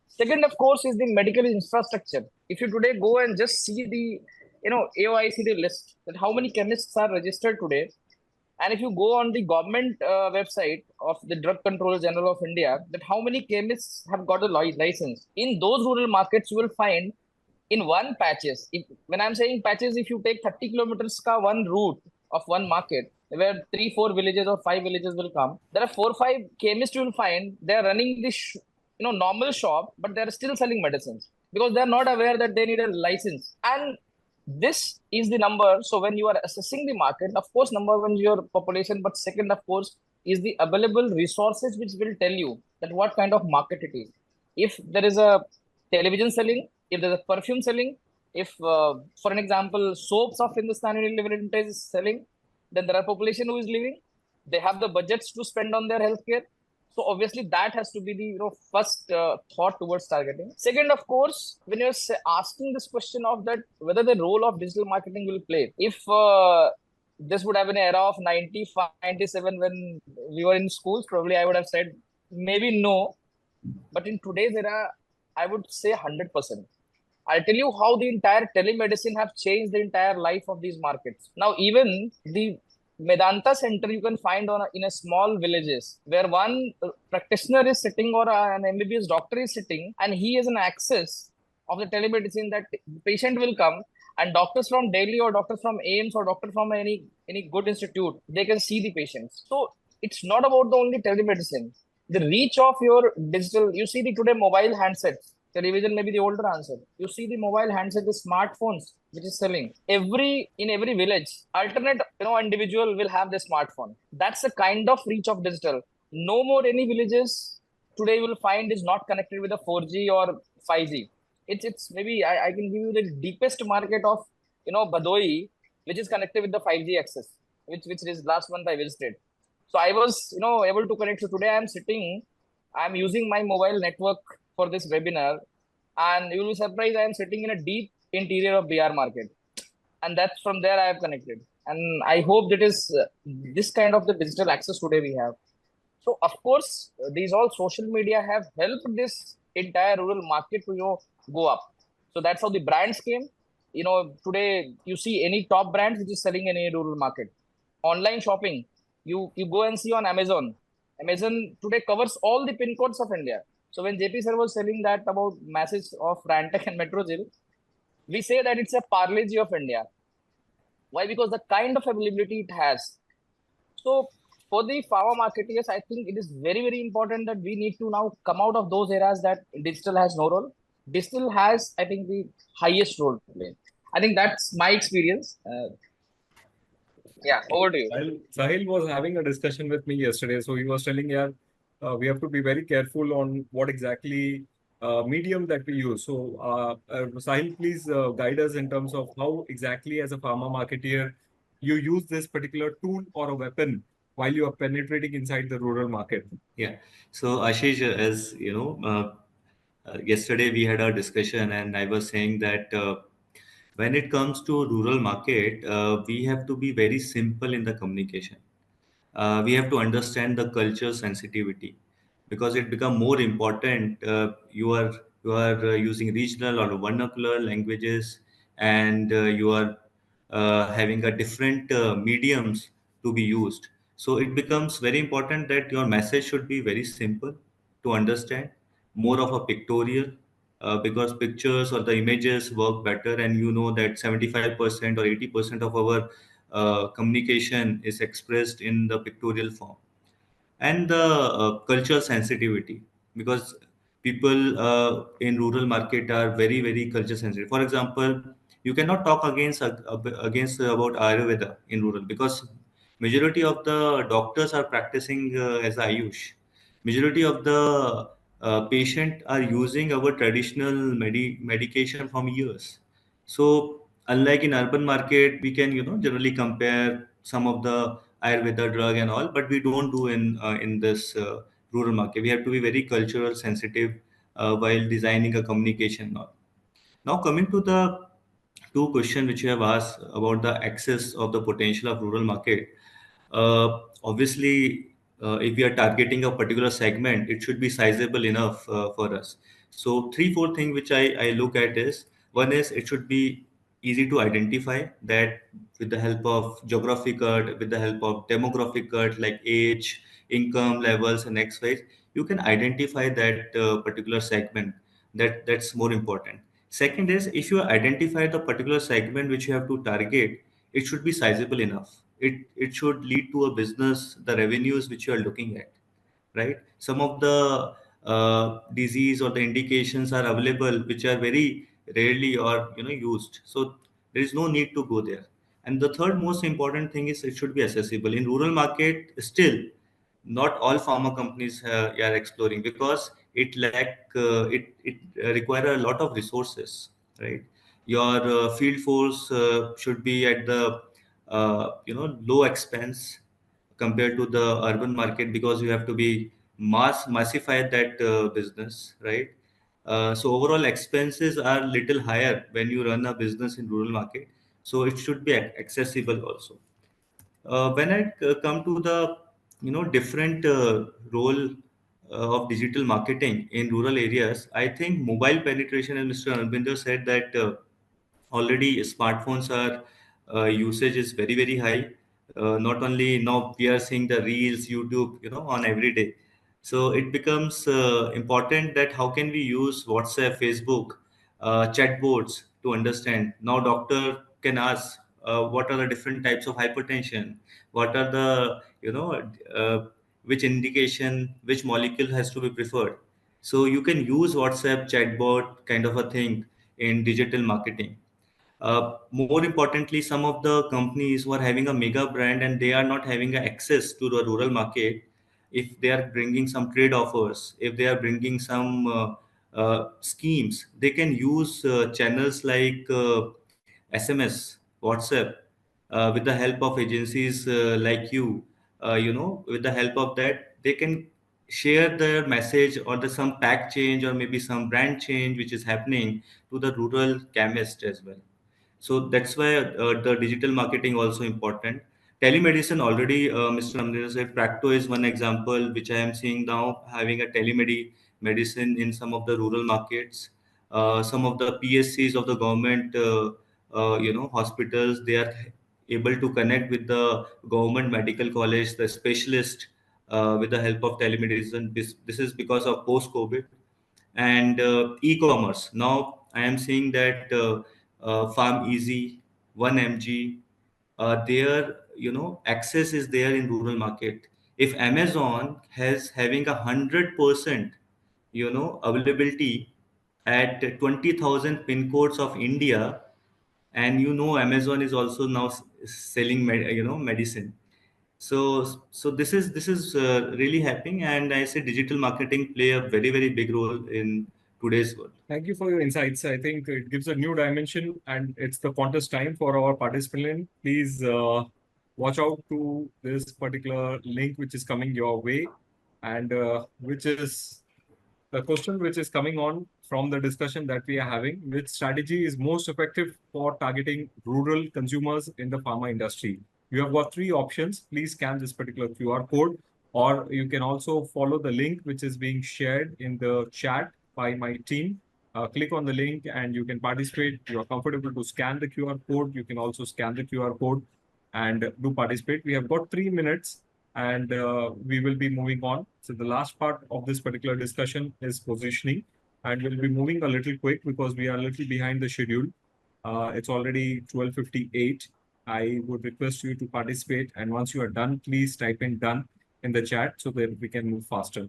Second, of course, is the medical infrastructure. If you today go and just see the AOICD list, that how many chemists are registered today, and if you go on the government website of the Drug Controller General of India, that how many chemists have got a license. In those rural markets, you will find in one patches. When I'm saying patches, if you take 30 kilometers ka one route of one market, where 3-4 villages or 5 villages will come, there are 4-5 chemists you will find. They are running this normal shop, but they are still selling medicines because they are not aware that they need a license. And this is the number. So when you are assessing the market, of course, number one is your population, but second, of course, is the available resources which will tell you that what kind of market it is. If there is a television selling, if there's a perfume selling, if, for an example, soaps of Hindustan Unilever is selling, then there are population who is living. They have the budgets to spend on their healthcare. So obviously that has to be the first thought towards targeting. Second, of course, when you're asking this question of that whether the role of digital marketing will play, if this would have been an era of 95, 97 when we were in schools, probably I would have said maybe no. But in today's era, I would say 100%. I'll tell you how the entire telemedicine have changed the entire life of these markets. Now, even the Medanta center you can find in a small villages where one practitioner is sitting or an MBBS doctor is sitting, and he has an access of the telemedicine that the patient will come, and doctors from Delhi or doctors from AIMS or doctor from any good institute, they can see the patients. So it's not about the only telemedicine. The reach of your digital, you see the today mobile handsets. Television may be the older answer. You see the mobile handset, the smartphones, which is selling. In every village, alternate individual will have the smartphone. That's the kind of reach of digital. No more any villages today you will find is not connected with a 4G or 5G. It's maybe I can give you the deepest market of Badoi, which is connected with the 5G access, which is last month I visited. So I was able to connect. So today I'm using my mobile network for this webinar, and you will be surprised I am sitting in a deep interior of BR market, and that's from there I have connected. And I hope that is this kind of the digital access today we have. So of course, these all social media have helped this entire rural market to go up. So that's how the brands came. Today you see any top brands which is selling in any rural market. Online shopping, you go and see on Amazon. Amazon today covers all the pin codes of India. So when JP sir was selling that about message of Rantek and Metrogyl, we say that it's a Parle G of India. Why? Because the kind of availability it has. So for the pharma marketeers, I think it is very, very important that we need to now come out of those eras that digital has no role. Digital has, I think, the highest role to play. I think that's my experience. Yeah, over to you. Sahil was having a discussion with me yesterday. So he was telling, yeah, we have to be very careful on what exactly medium that we use. So Sahil, please guide us in terms of how exactly as a pharma marketeer you use this particular tool or a weapon while you are penetrating inside the rural market. Yeah. So Ashish, as you know, yesterday we had our discussion, and I was saying that when it comes to rural market, we have to be very simple in the communication. We have to understand the culture sensitivity, because it become more important. You are using regional or vernacular languages, and you are having a different mediums to be used. So it becomes very important that your message should be very simple to understand, more of a pictorial, because pictures or the images work better, and you know that 75% or 80% of our communication is expressed in the pictorial form. And the cultural sensitivity, because people in rural market are very very culture sensitive. For example, you cannot talk against about ayurveda in rural, because majority of the doctors are practicing as ayush. Majority of the patient are using our traditional medication from years. So unlike in urban market, we can generally compare some of the Ayurveda drug and all, but we don't do in this rural market. We have to be very cultural sensitive while designing a communication. Now coming to the two question which you have asked about the access of the potential of rural market. Obviously, if we are targeting a particular segment, it should be sizable enough for us. So three, four things which I look at is, one is it should be easy to identify that with the help of geographic cut, with the help of demographic cut like age, income levels, and X, Y, you can identify that particular segment. That's more important. Second is, if you identify the particular segment which you have to target, it should be sizable enough. It should lead to a business, the revenues which you are looking at, right? Some of the disease or the indications are available which are very rarely or used. So there is no need to go there. And the third most important thing is it should be accessible. In rural market, still not all pharma companies are exploring, because it require a lot of resources, right? Your field force should be at the low expense compared to the urban market, because you have to be massify that business, right? So overall expenses are little higher when you run a business in rural market. So it should be accessible also. When I come to the different role of digital marketing in rural areas, I think mobile penetration, as Mr. Arvinder said, that already smartphones are usage is very very high. Not only now we are seeing the reels, YouTube, on every day. So it becomes important that how can we use WhatsApp, Facebook, chatbots to understand. Now doctor can ask what are the different types of hypertension, what are the which indication, which molecule has to be preferred. So you can use WhatsApp chatbot kind of a thing in digital marketing. More importantly, some of the companies who are having a mega brand and they are not having access to the rural market, if they are bringing some trade offers, if they are bringing some schemes, they can use channels like SMS, WhatsApp, with the help of agencies like you. With the help of that, they can share their message or the some pack change or maybe some brand change which is happening to the rural chemist as well. So that's why the digital marketing also important. Telemedicine already, Mr. Amrita said, Practo is one example which I am seeing now having a medicine in some of the rural markets. Some of the PSCs of the government, hospitals, they are able to connect with the government medical college, the specialist, with the help of telemedicine. This is because of post-COVID and e-commerce. Now I am seeing that Farm Easy, 1mg, their access is there in rural market. If Amazon has having 100% availability at 20,000 pin codes of India, and Amazon is also now selling medicine. So this is really happening, and I say digital marketing play a very very big role in today's world. Thank you for your insights. I think it gives a new dimension, and it's the contest time for our participant. Please watch out to this particular link which is coming your way, and which is the question which is coming on from the discussion that we are having. Which strategy is most effective for targeting rural consumers in the pharma industry? You have got three options. Please scan this particular QR code, or you can also follow the link which is being shared in the chat by my team. Click on the link and you can participate. You are comfortable to scan the QR code. You can also scan the QR code and do participate. We have got 3 minutes and we will be moving on. So the last part of this particular discussion is positioning, and we'll be moving a little quick because we are a little behind the schedule. It's already 12:58. I would request you to participate, and once you are done, please type in done in the chat so that we can move faster.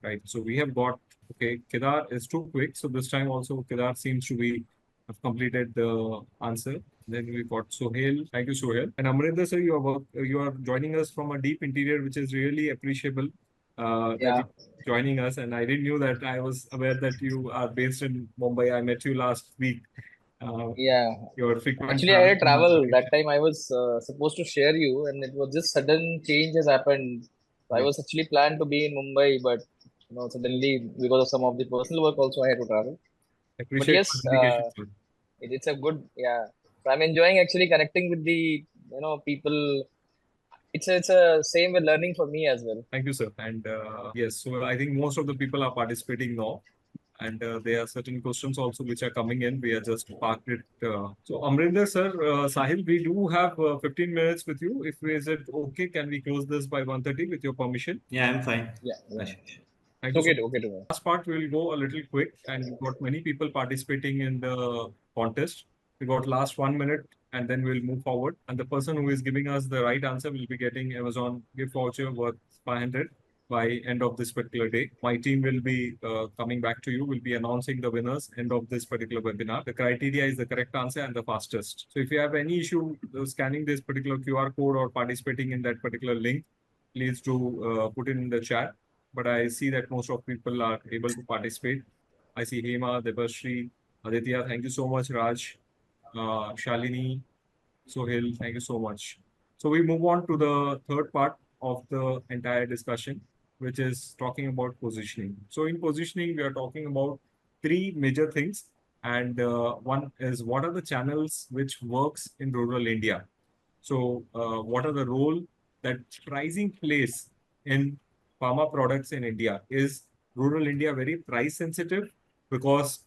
Right. So we have got, okay, Kedar is too quick. So this time also Kedar seems to be have completed the answer. Then we got Sohail. Thank you, Sohail. And Amrinder sir, you are joining us from a deep interior, which is really appreciable that Yeah, you joining us. And I didn't know that. I was aware that you are based in Mumbai. I met you last week. Uh, yeah. your frequent Actually, I travel had to travel Mumbai. that time. I was supposed to share you, and it was just sudden change has happened. So I Right. was actually planned to be in Mumbai, but suddenly because of some of the personal work, also I had to travel. But Appreciate your yes, dedication, sir. it's a good, yeah. So I'm enjoying actually connecting with the people. It's a same with learning for me as well. Thank you, sir. And yes, so I think most of the people are participating now. And there are certain questions also which are coming in. We are just parked it. So Amrinder sir, Sahil, we do have 15 minutes with you. If is it okay, can we close this by 1:30 with your permission? Yeah, I'm fine, Yeah, yeah. Ashish. Thank It's you so okay, much. okay to me. Last part, we will go a little quick, and we've got many people participating in the contest. We got last 1 minute, and then we'll move forward. And the person who is giving us the right answer will be getting Amazon gift voucher worth 500 by end of this particular day. My team will be coming back to you. Will be announcing the winners end of this particular webinar. The criteria is the correct answer and the fastest. So if you have any issue scanning this particular QR code or participating in that particular link, please do put it in the chat, but I see that most of people are able to participate. I see Hema, Debashri, Aditya, thank you so much, Raj, Shalini, Sohail, thank you so much. So we move on to the third part of the entire discussion, which is talking about positioning. So in positioning, we are talking about three major things. And one is what are the channels which works in rural India? So, what are the role that pricing plays in pharma products in India? Is rural India very price sensitive? Because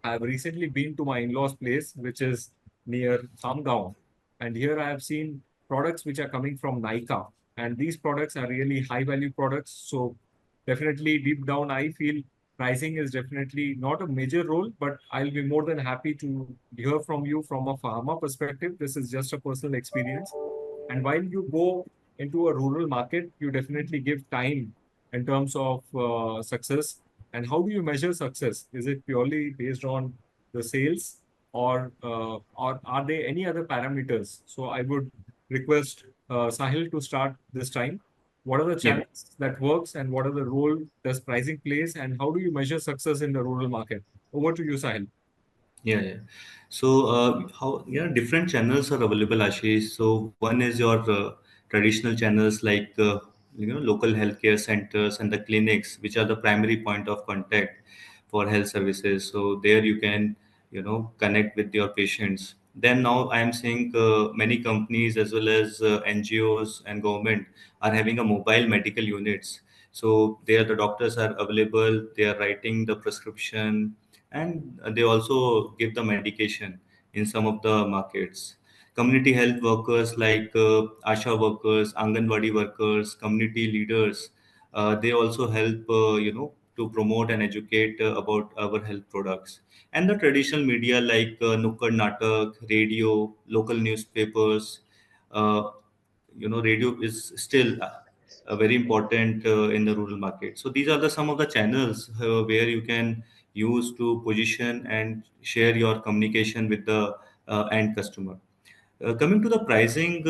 I've recently been to my in-laws' place, which is near Khamgaon, and here I have seen products which are coming from Nika, and these products are really high-value products. So, definitely deep down, I feel pricing is definitely not a major role, but I'll be more than happy to hear from you from a pharma perspective. This is just a personal experience. And while you go into a rural market, you definitely give time in terms of success. And how do you measure success? Is it purely based on the sales, or are there any other parameters? So I would request Sahil to start this time. What are the Yeah. channels that works, and what are the role does pricing plays, and how do you measure success in the rural market? Over to you, Sahil. Yeah, yeah. So, how different channels are available, Ashish. So, one is your traditional channels like local healthcare centers and the clinics, which are the primary point of contact for health services. So there you can connect with your patients. Then now I am seeing many companies as well as NGOs and government are having a mobile medical units. So there the doctors are available. They are writing the prescription, and they also give the medication in some of the markets. Community health workers like ASHA workers, Anganwadi workers, community leaders, they also help, to promote and educate about our health products. And the traditional media like Nukkad Natak, radio, local newspapers, uh, radio is still very important in the rural market. So these are the some of the channels where you can use to position and share your communication with the end customer. Coming to the pricing,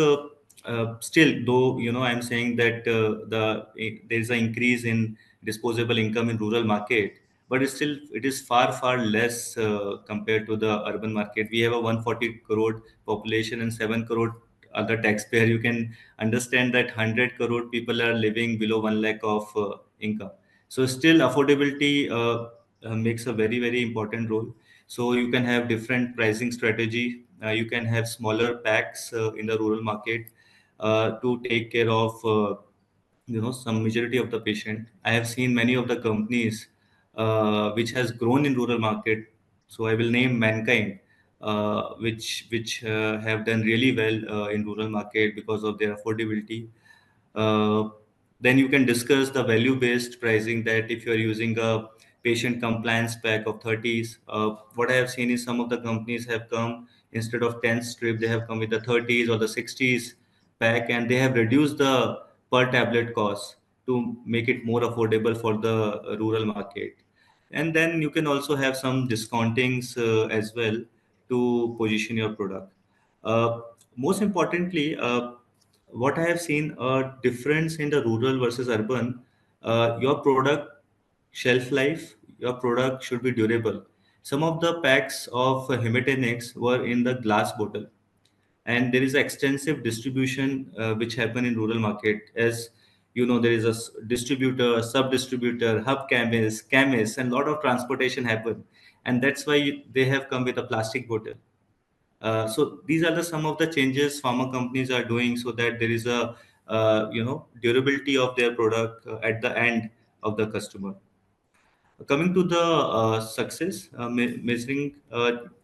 still though I'm saying that there is an increase in disposable income in rural market, but it is far less compared to the urban market. We have a 140 crore population and 7 crore other taxpayer. You can understand that 100 crore people are living below 1 lakh of income. So still affordability makes a very important role. So you can have different pricing strategy. You can have smaller packs in the rural market to take care of some majority of the patient. I have seen many of the companies which has grown in rural market. So I will name Mankind, which have done really well in rural market because of their affordability. Uh, then you can discuss the value-based pricing, that if you are using a patient compliance pack of 30s, what I have seen is some of the companies have come, instead of 10 strip, they have come with the 30s or the 60s pack, and they have reduced the per tablet cost to make it more affordable for the rural market. And then you can also have some discountings as well to position your product. Uh, Most importantly, what I have seen a difference in the rural versus urban. Your product shelf life, your product should be durable. Some of the packs of Hematinics were in the glass bottle, and there is extensive distribution which happen in rural market. As you know, there is a distributor, a sub distributor, hub chemist, and lot of transportation happen, and that's why they have come with a plastic bottle. So these are the some of the changes pharma companies are doing, so that there is a durability of their product at the end of the customer. Coming to the success, measuring,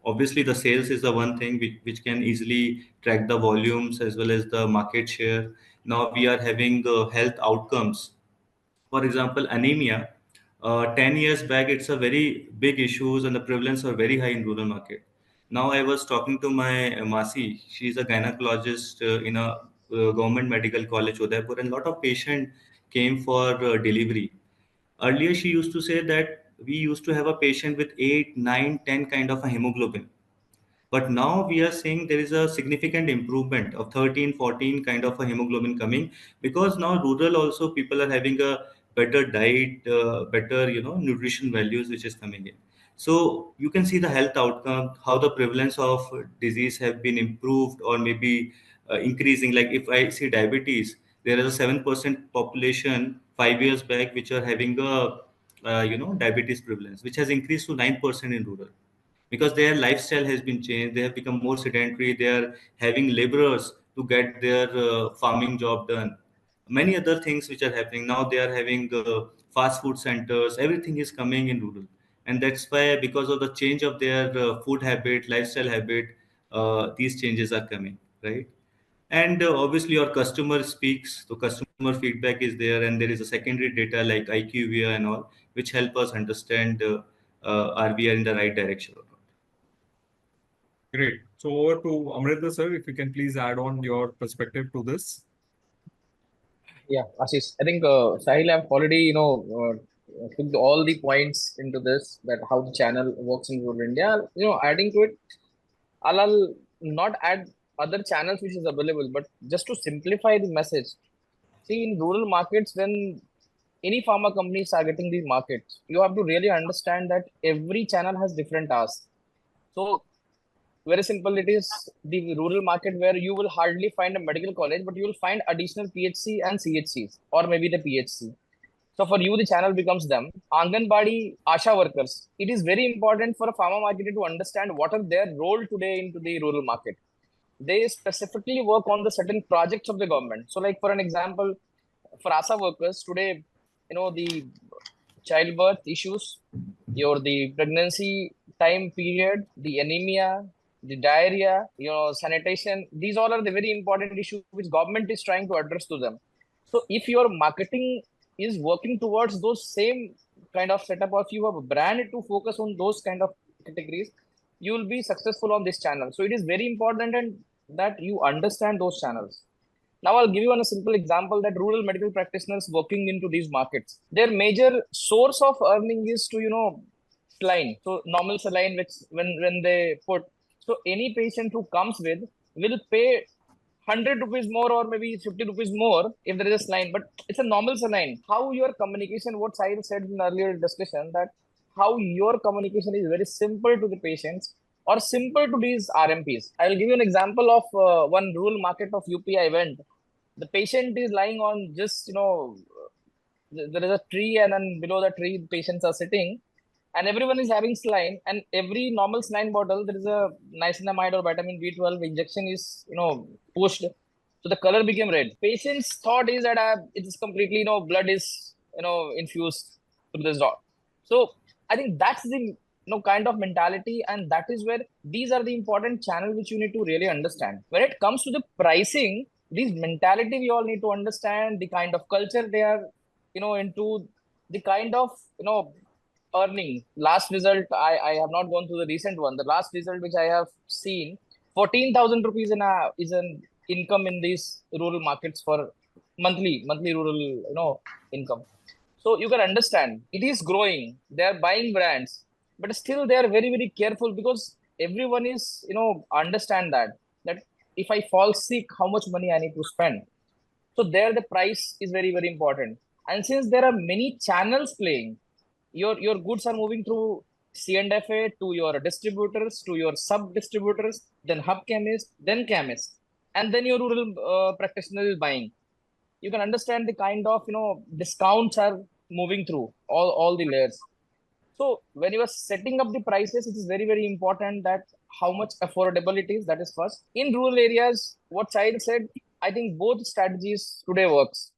obviously the sales is the one thing which can easily track the volumes as well as the market share. Now we are having health outcomes. For example, anemia. 10 years back, it's a very big issues and the prevalence are very high in rural market. Now I was talking to my Masi. She's a gynecologist in a government medical college, Udaipur, and a lot of patient came for delivery. Earlier, she used to say that we used to have a patient with 8, 9, 10 kind of a hemoglobin. But now we are seeing there is a significant improvement of 13, 14 kind of a hemoglobin coming, because now rural also people are having a better diet, better nutrition values which is coming in. So you can see the health outcome, how the prevalence of disease have been improved or maybe increasing. Like if I see diabetes, there is a 7% population 5 years back which are having a diabetes prevalence, which has increased to 9% in rural, because their lifestyle has been changed. They have become more sedentary. They are having laborers to get their farming job done. Many other things which are happening now. They are having fast food centers. Everything is coming in rural, and that's why, because of the change of their food habit, lifestyle habit, these changes are coming, right? And obviously your customer speaks, so customer feedback is there, and there is a secondary data like IQVIA and all, which help us understand are we are in the right direction or not. Great. So over to Amrita sir, if you can please add on your perspective to this. Yeah, Ashish. I think Sahil have already, took all the points into this, that how the channel works in rural India. Adding to it, I'll not add other channels which is available, but just to simplify the message. See, in rural markets, when any pharma company is targeting these markets, you have to really understand that every channel has different tasks. So very simple, it is the rural market where you will hardly find a medical college, but you will find additional PHC and CHCs, or maybe the PHC. So for you, the channel becomes them. Anganbadi, Asha workers. It is very important for a pharma marketer to understand what are their role today into the rural market. They specifically work on the certain projects of the government. So, like for an example, for ASA workers today, the childbirth issues, the pregnancy time period, the anemia, the diarrhea, sanitation. These all are the very important issues which government is trying to address to them. So if your marketing is working towards those same kind of setup, or if you have a brand to focus on those kind of categories, you will be successful on this channel. So it is very important and that you understand those channels. Now I'll give you a simple example that rural medical practitioners working into these markets, their major source of earning is to, saline. So normal saline, which when they put, so any patient who comes with will pay 100 rupees more or maybe 50 rupees more if there is a saline, but it's a normal saline. How your communication, what Sahil said in earlier discussion, that how your communication is very simple to the patients or simple to these RMPs. I will give you an example of one rural market of UP I went. The patient is lying on just, there is a tree, and then below the tree, the patients are sitting, and everyone is having saline. And every normal saline bottle, there is a niacinamide or vitamin B12 injection is, pushed. So the color became red. Patients thought is that it is completely, blood is, infused to this dot. So I think that's the, kind of mentality, and that is where these are the important channels which you need to really understand. When it comes to the pricing, these mentality we all need to understand, the kind of culture they are, into, the kind of, earning. Last result, I have not gone through the recent one. The last result which I have seen, 14,000 rupees is an income in these rural markets for monthly rural, income. So you can understand it is growing. They are buying brands, but still they are very, very careful because everyone is, understand that if I fall sick, how much money I need to spend. So there the price is very, very important. And since there are many channels playing, your goods are moving through C&FA to your distributors, to your sub distributors, then hub chemist, then chemist, and then your rural practitioner is buying. You can understand the kind of discounts are moving through all the layers. So when you are setting up the prices, it is very, very important that how much affordable it is. That is first. In rural areas, what Sahil said, I think both strategies today works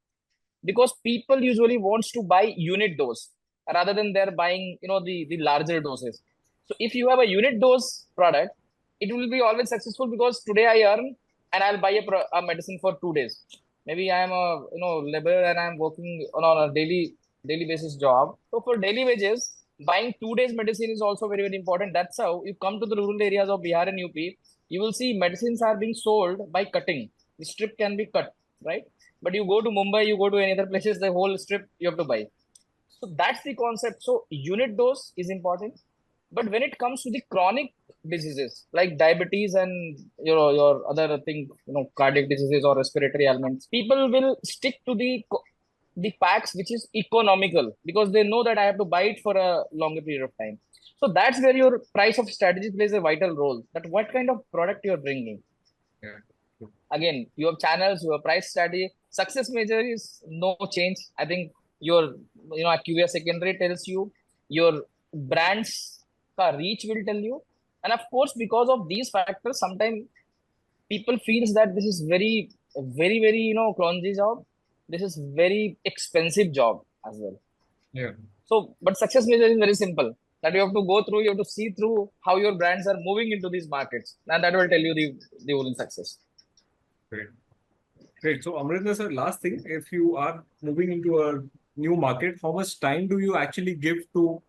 because people usually wants to buy unit dose rather than they're buying the larger doses. So if you have a unit dose product, it will be always successful because today I earn and I'll buy a medicine for 2 days. Maybe I am a laborer and I'm working on a daily basis job. So for daily wages, buying 2 days medicine is also very, very important. That's how you come to the rural areas of Bihar and UP, you will see medicines are being sold by cutting. The strip can be cut, right? But you go to Mumbai, you go to any other places, the whole strip you have to buy. So that's the concept. So unit dose is important. But when it comes to the chronic diseases like diabetes and your other thing, cardiac diseases or respiratory ailments, people will stick to the packs which is economical because they know that I have to buy it for a longer period of time. So that's where your price of strategy plays a vital role. That what kind of product you're bringing. Yeah. Again, you have channels, you have price strategy. Success measure is no change. I think your QA secondary tells you, your brand's reach will tell you, and of course because of these factors, sometimes people feels that this is very, very, very clumsy job. This is very expensive job as well. Yeah. So, but success measure is very simple. That you have to go through, you have to see through how your brands are moving into these markets, and that will tell you the whole success. Great. Great. So, Amrinder sir, last thing, if you are moving into a new market, how much time do you actually give to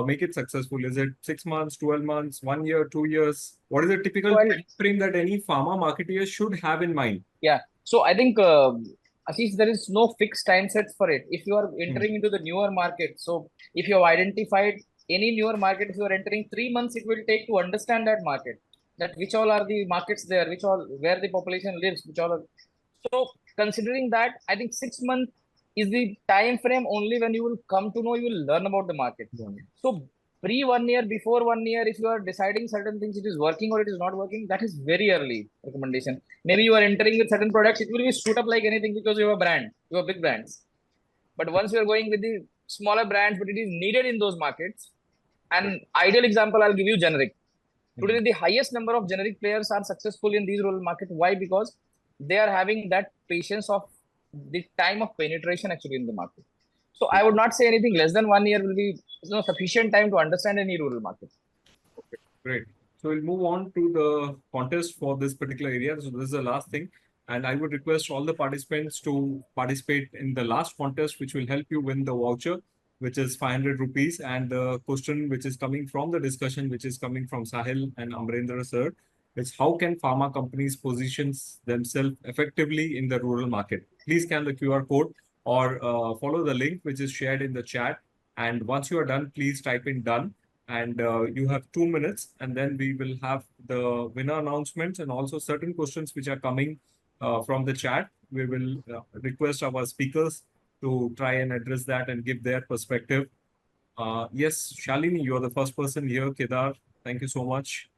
make it successful? Is it 6 months, 12 months, 1 year, 2 years? What is the typical So time frame that any pharma marketer should have in mind? yeah. So I think, Ashish, there is no fixed time sets for it. If you are entering into the newer market, so if you have identified any newer market, if you are entering 3 months, it will take to understand that market, that which all are the markets there, which all where the population lives, which all are. So considering that, I think 6 months is the time frame only when you will come to know, you will learn about the market. So pre 1 year, before 1 year, if you are deciding certain things, it is working or it is not working, that is very early recommendation. Maybe you are entering with certain products, it will be shoot up like anything because you have a brand, you have big brands. But once you are going with the smaller brands, but it is needed in those markets. An ideal example, I'll give you generic. Today, the highest number of generic players are successful in these rural markets. Why? Because they are having that patience of the time of penetration actually in the market. So I would not say anything less than 1 year will be sufficient time to understand any rural market. Okay, great. So we'll move on to the contest for this particular area. So this is the last thing. And I would request all the participants to participate in the last contest, which will help you win the voucher, which is 500 rupees. And the question which is coming from the discussion, which is coming from Sahil and Amrendra sir, is how can pharma companies position themselves effectively in the rural market? Please scan the QR code or follow the link which is shared in the chat. And once you are done, please type in done. And you have 2 minutes, and then we will have the winner announcements and also certain questions which are coming from the chat. We will request our speakers to try and address that and give their perspective. Yes, Shalini, you are the first person here. Kedar, thank you so much.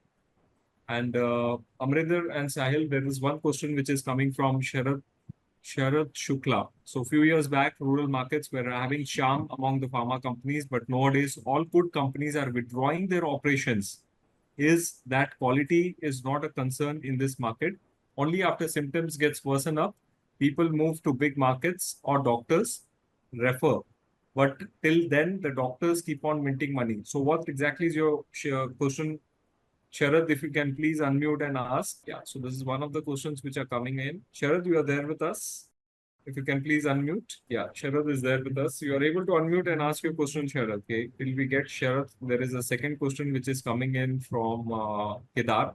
And Amrinder and Sahil, there is one question which is coming from Sharad Shukla. So a few years back, rural markets were having charm among the pharma companies, but nowadays all food companies are withdrawing their operations. Is that quality is not a concern in this market? Only after symptoms gets worsen up, people move to big markets or doctors refer. But till then, the doctors keep on minting money. So what exactly is your question, Sharad, if you can please unmute and ask. Yeah, so this is one of the questions which are coming in. Sharad, you are there with us? If you can please unmute. Yeah, Sharad is there with us. You are able to unmute and ask your question, Sharad. Okay, till we get Sharad, there is a second question which is coming in from Kedar.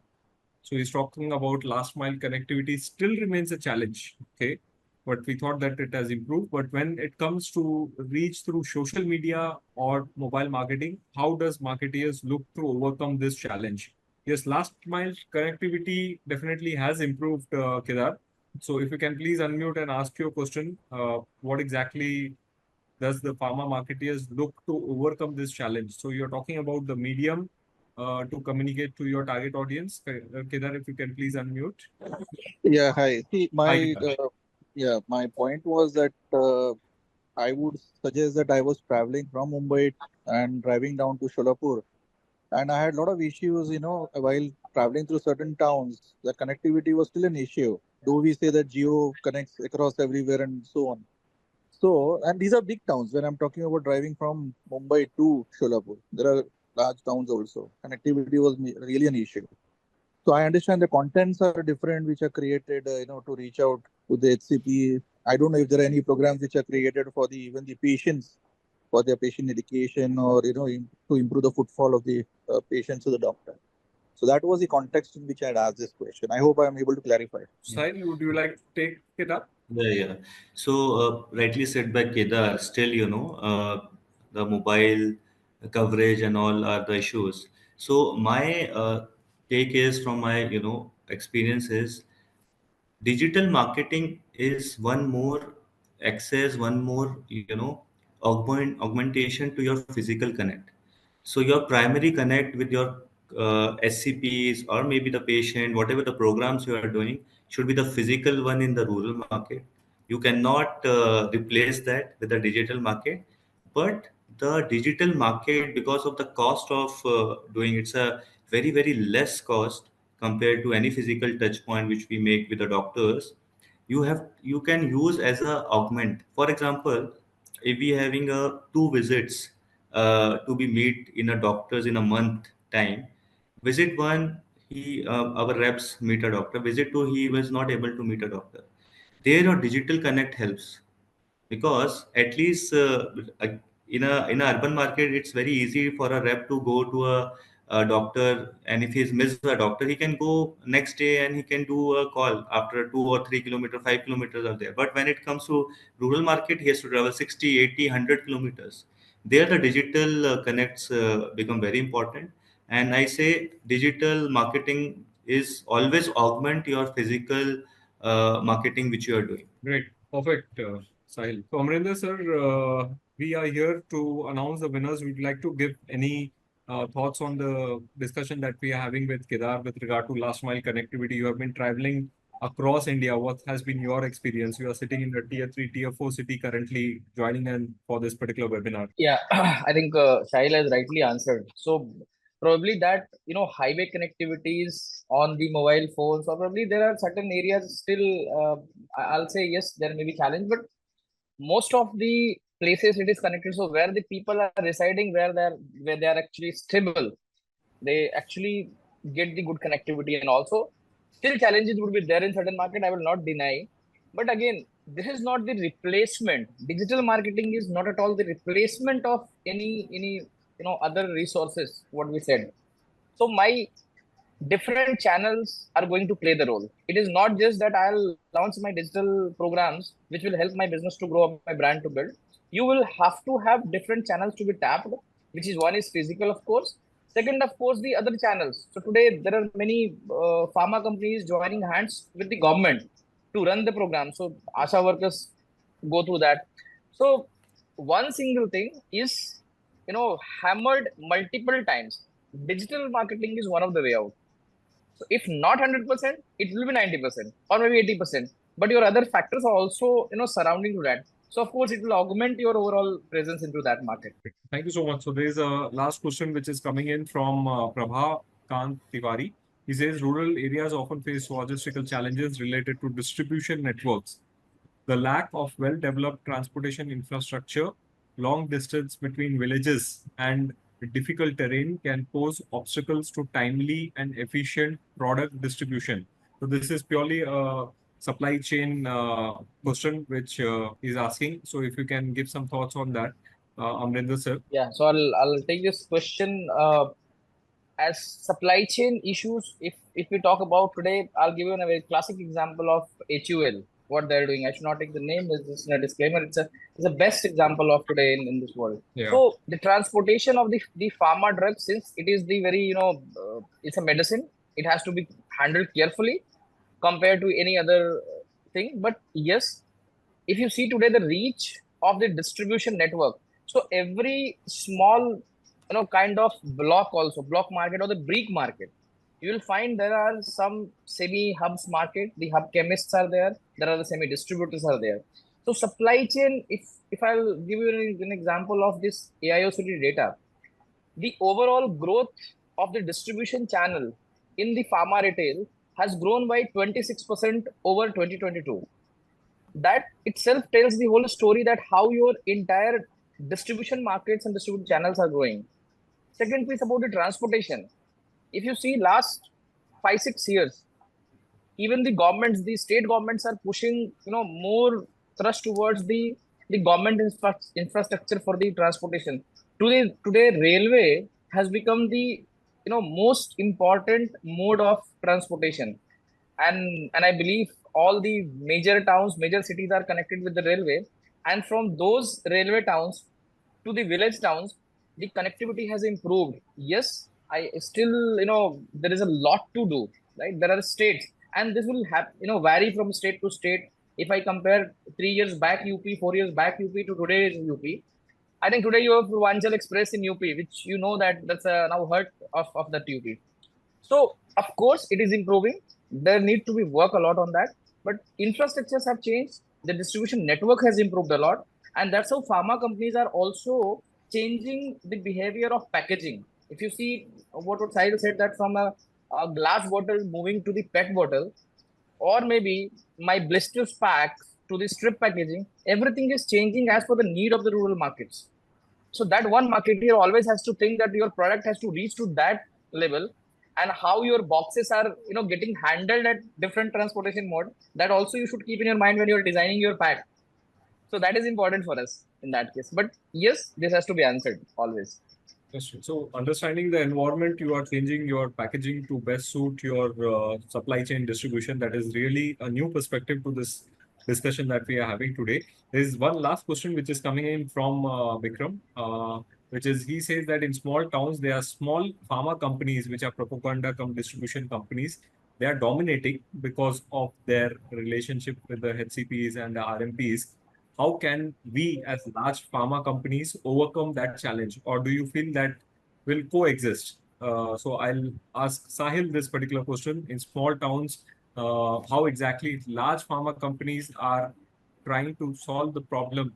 So he's talking about last mile connectivity still remains a challenge. Okay, but we thought that it has improved. But when it comes to reach through social media or mobile marketing, how does marketeers look to overcome this challenge? Yes, last mile connectivity definitely has improved, Kedar. So if you can please unmute and ask your question, what exactly does the pharma marketeers look to overcome this challenge? So you're talking about the medium to communicate to your target audience. Kedar, if you can please unmute. Yeah, hi. See, Hi, my Kedar. my point was that I would suggest that I was traveling from Mumbai and driving down to Sholapur, and I had a lot of issues. While traveling through certain towns, the connectivity was still an issue. Though we say that Geo connects across everywhere and so on. So, and these are big towns. When I'm talking about driving from Mumbai to Sholapur, there are large towns also. Connectivity was really an issue. So I understand the contents are different, which are created, to reach out to the HCP. I don't know if there are any programs which are created for the even the patients for their patient education or to improve the footfall of the patients to the doctor. So that was the context in which I had asked this question. I hope I am able to clarify. Sahil, would you like to take it up? Yeah. So, rightly said by Kedar, still, the mobile coverage and all are the issues. So, my take is from my, experiences, digital marketing is one more access, one more, augmentation to your physical connect. So your primary connect with your SCPs or maybe the patient, whatever the programs you are doing, should be the physical one in the rural market. You cannot replace that with the digital market, but the digital market, because of the cost of doing, it's a very less cost compared to any physical touch point which we make with the doctors. You can use as a augment. For example, if we having a two visits to be meet in a doctor's in a month time, visit one, he our reps meet a doctor. Visit two, he was not able to meet a doctor. There, a digital connect helps, because at least in a urban market, it's very easy for a rep to go to a doctor, and if he's missed a doctor, he can go next day and he can do a call after 2 or 3 kilometers, 5 kilometers are there. But when it comes to rural market, he has to travel 60, 80, 100 kilometers. There the digital connects become very important. And I say digital marketing is always augment your physical marketing which you are doing. Great. Perfect, Sahil. So, Amrinder sir, we are here to announce the winners. Would you like to give any thoughts on the discussion that we are having with Kedar with regard to last mile connectivity? You have been traveling across India. What has been your experience? You are sitting in a tier 3, tier 4 city currently joining in for this particular webinar. Yeah, I think Sahil has rightly answered. So probably that highway connectivities on the mobile phones, or probably there are certain areas still. I'll say yes, there may be challenge, but most of the places it is connected. So where the people are residing, where they are actually stable, they actually get the good connectivity, and also still challenges would be there in certain market. I will not deny, but again, this is not the replacement. Digital marketing is not at all the replacement of any other resources. What we said. So my different channels are going to play the role. It is not just that I'll launch my digital programs, which will help my business to grow up, my brand to build. You will have to have different channels to be tapped, which is one is physical, of course. Second, of course, the other channels. So today there are many pharma companies joining hands with the government to run the program. So ASHA workers go through that. So one single thing is, hammered multiple times. Digital marketing is one of the way out. So if not 100%, it will be 90% or maybe 80%. But your other factors are also, surrounding to that. So of course, it will augment your overall presence into that market. Thank you so much. So there is a last question which is coming in from Prabha Kant Tiwari. He says rural areas often face logistical challenges related to distribution networks, the lack of well-developed transportation infrastructure, long distance between villages, and difficult terrain can pose obstacles to timely and efficient product distribution. So this is purely a supply chain question which is asking. So if you can give some thoughts on that, Amrinder sir. Yeah, so I'll take this question. As supply chain issues, if we talk about today, I'll give you a very classic example of HUL, what they're doing. I should not take the name, it's just a disclaimer. It's a best example of today in this world. Yeah. So the transportation of the pharma drug, since it is the very, it's a medicine, it has to be handled carefully compared to any other thing. But yes, if you see today the reach of the distribution network, so every small kind of block market or the brick market, you will find there are some semi hubs market, the hub chemists are there are the semi distributors are there. So supply chain, if I'll give you an example of this AIOCD data, the overall growth of the distribution channel in the pharma retail has grown by 26% over 2022. That itself tells the whole story that how your entire distribution markets and distribution channels are growing. Second piece about the transportation. If you see last 5-6 years, even the governments, the state governments are pushing, more thrust towards the government infrastructure for the transportation. Today, railway has become the most important mode of transportation, and I believe all the major towns, major cities are connected with the railway, and from those railway towns to the village towns, the connectivity has improved. Yes, I still, there is a lot to do, right? There are states, and this will have, vary from state to state. If I compare 3 years back UP, 4 years back UP to today's UP, I think today you have Purvanchal Express in UP, which you know that that's now heard of that UP. So of course it is improving. There need to be work a lot on that, but infrastructures have changed. The distribution network has improved a lot, and that's how pharma companies are also changing the behavior of packaging. If you see what Sahil said, that from a glass bottle moving to the PET bottle, or maybe my blisters packs to the strip packaging, everything is changing as per the need of the rural markets. So that one marketer always has to think that your product has to reach to that level, and how your boxes are getting handled at different transportation mode, that also you should keep in your mind when you're designing your pack. So that is important for us in that case. But yes, this has to be answered always. Yes, so understanding the environment, you are changing your packaging to best suit your supply chain distribution. That is really a new perspective to this discussion that we are having today. There is one last question which is coming in from Vikram, which is he says that in small towns, there are small pharma companies which are propaganda distribution companies. They are dominating because of their relationship with the HCPs and the RMPs. How can we as large pharma companies overcome that challenge, or do you feel that will coexist? So I'll ask Sahil this particular question. In small towns, how exactly large pharma companies are trying to solve the problem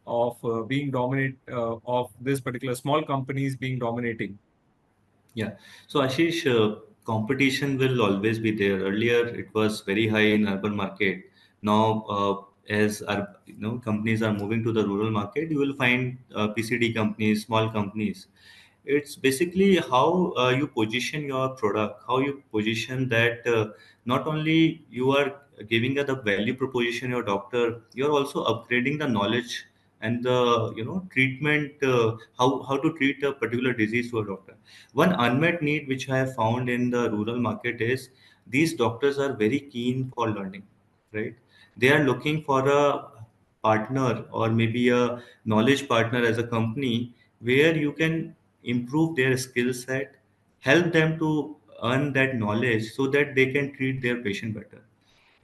of being dominate of this particular small companies being dominating? Yeah. So Ashish, competition will always be there. Earlier, it was very high in urban market. Now, as our companies are moving to the rural market, you will find PCD companies, small companies. It's basically how you position your product, how you position that. Not only you are giving the value proposition your doctor, you're also upgrading the knowledge and the treatment, how to treat a particular disease to a doctor. One unmet need which I have found in the rural market is these doctors are very keen for learning, right? They are looking for a partner or maybe a knowledge partner as a company where you can improve their skill set, help them to earn that knowledge so that they can treat their patient better.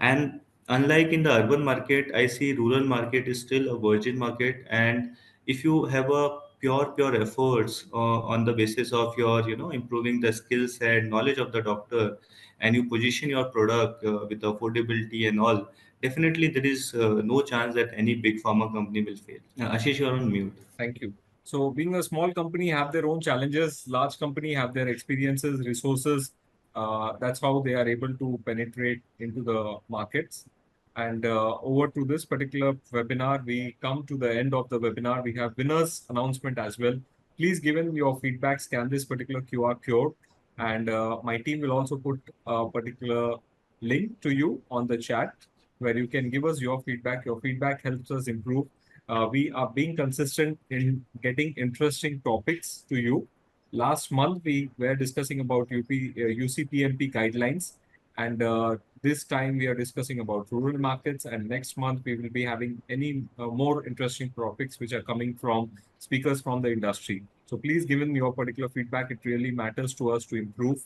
And unlike in the urban market, I see rural market is still a virgin market. And if you have a pure efforts on the basis of your, improving the skill set, knowledge of the doctor, and you position your product with affordability and all, definitely there is no chance that any big pharma company will fail. Ashish, you're on mute. Thank you. So being a small company have their own challenges, large company have their experiences, resources. That's how they are able to penetrate into the markets. And over to this particular webinar, we come to the end of the webinar. We have winners announcement as well. Please give in your feedback, scan this particular QR code, and my team will also put a particular link to you on the chat where you can give us your feedback. Your feedback helps us improve. We are being consistent in getting interesting topics to you. Last month, we were discussing about UCPMP guidelines, and this time we are discussing about rural markets. And next month, we will be having any more interesting topics which are coming from speakers from the industry. So please give in your particular feedback. It really matters to us to improve.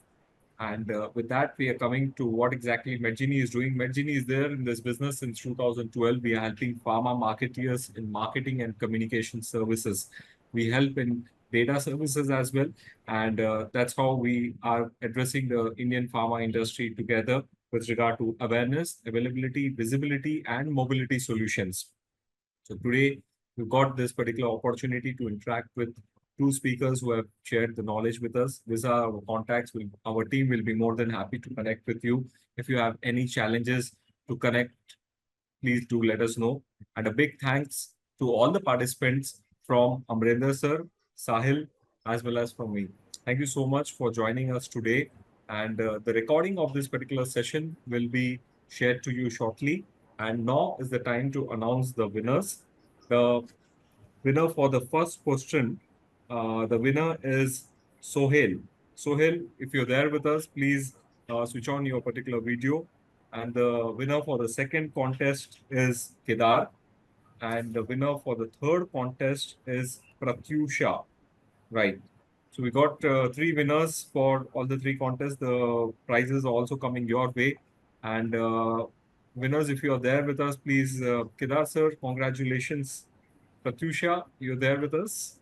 And with that, we are coming to what exactly Medgini is doing. Medgini is there in this business since 2012. We are helping pharma marketeers in marketing and communication services. We help in data services as well. And that's how we are addressing the Indian pharma industry together with regard to awareness, availability, visibility, and mobility solutions. So today, we got this particular opportunity to interact with two speakers who have shared the knowledge with us. These are our contacts. Our team will be more than happy to connect with you. If you have any challenges to connect, please do let us know. And a big thanks to all the participants from Amrinder sir, Sahil, as well as from me. Thank you so much for joining us today. And the recording of this particular session will be shared to you shortly. And now is the time to announce the winners. The winner for the first question, the winner is Sohail. Sohail, if you're there with us, please switch on your particular video. And the winner for the second contest is Kedar. And the winner for the third contest is Pratyusha. Right. So we got three winners for all the three contests. The prizes are also coming your way. And winners, if you are there with us, please, Kedar sir, congratulations. Pratyusha, you're there with us?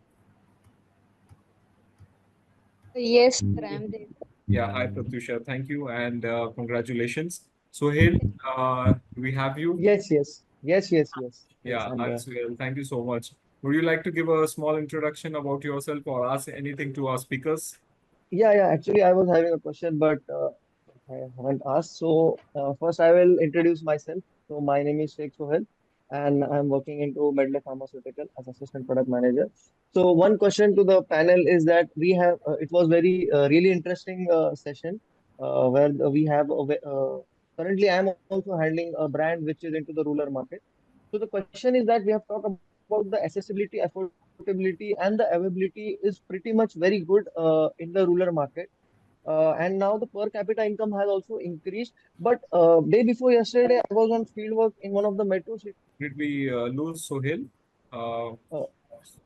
Yes, sir, I'm there. Yeah, hi Pratyusha, thank you and congratulations. Sohail, we have you? Yes, Yeah, I'm hi there. Sohail, thank you so much. Would you like to give a small introduction about yourself or ask anything to our speakers? Yeah. Actually, I was having a question, but I haven't asked. So first, I will introduce myself. So my name is Sheikh Sohail, and I'm working into Medley Pharmaceutical as assistant product manager. So one question to the panel is that we have. It was very really interesting session where we have. Currently, I am also handling a brand which is into the rural market. So the question is that we have talked about the accessibility, affordability, and the availability is pretty much very good in the rural market. And now the per capita income has also increased. But day before yesterday, I was on fieldwork in one of the metro cities. Did we lose Sohail? Uh,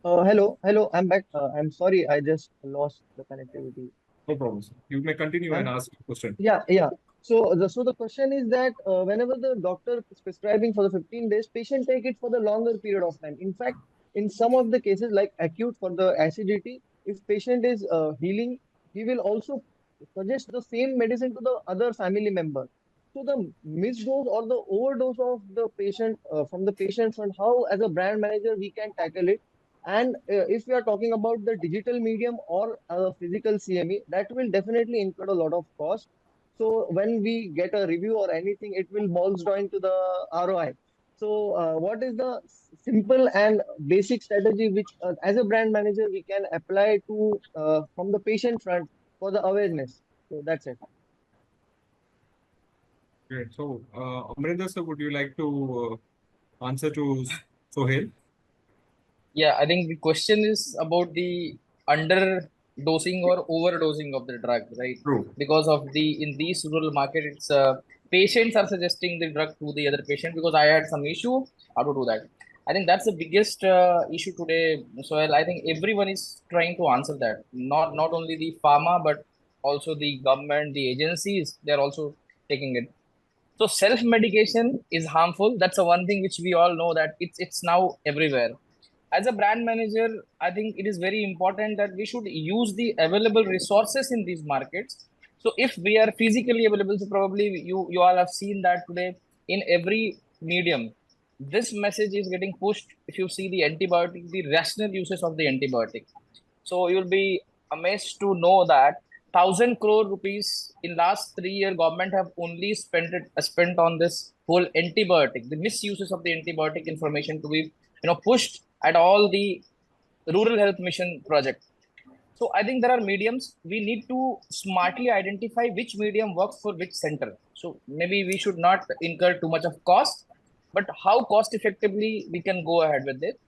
Uh, hello, I'm back. I'm sorry, I just lost the connectivity. no problem, sir. You may continue and Am ask your question. Yeah. So the question is that whenever the doctor is prescribing for the 15 days, patient take it for the longer period of time. In fact, in some of the cases like acute for the acidity, if patient is healing, he will also suggest the same medicine to the other family member. So the misdose or the overdose of the patient from the patient front, how as a brand manager we can tackle it. And if we are talking about the digital medium or physical CME, that will definitely incur a lot of cost. So when we get a review or anything, it will boils down to the ROI. So what is the simple and basic strategy which, as a brand manager, we can apply to from the patient front for the awareness? So that's it. Great. So, Amrinder sir, would you like to answer to Sohail? Yeah, I think the question is about the underdosing or overdosing of the drug, right? True. Because of in these rural market, it's patients are suggesting the drug to the other patient because I had some issue, how to do that. I think that's the biggest issue today. So I think everyone is trying to answer that. Not only the pharma, but also the government, the agencies, they're also taking it. So self-medication is harmful. That's the one thing which we all know that it's now everywhere. As a brand manager, I think it is very important that we should use the available resources in these markets. So if we are physically available, so probably you all have seen that today in every medium, this message is getting pushed. If you see the antibiotic, the rational uses of the antibiotic. So you'll be amazed to know that 1,000 crore rupees in last 3 year government have only spent on this whole antibiotic, the misuses of the antibiotic information to be pushed at all the rural health mission project. So I think there are mediums. We need to smartly identify which medium works for which center. So maybe we should not incur too much of cost, but how cost effectively we can go ahead with it.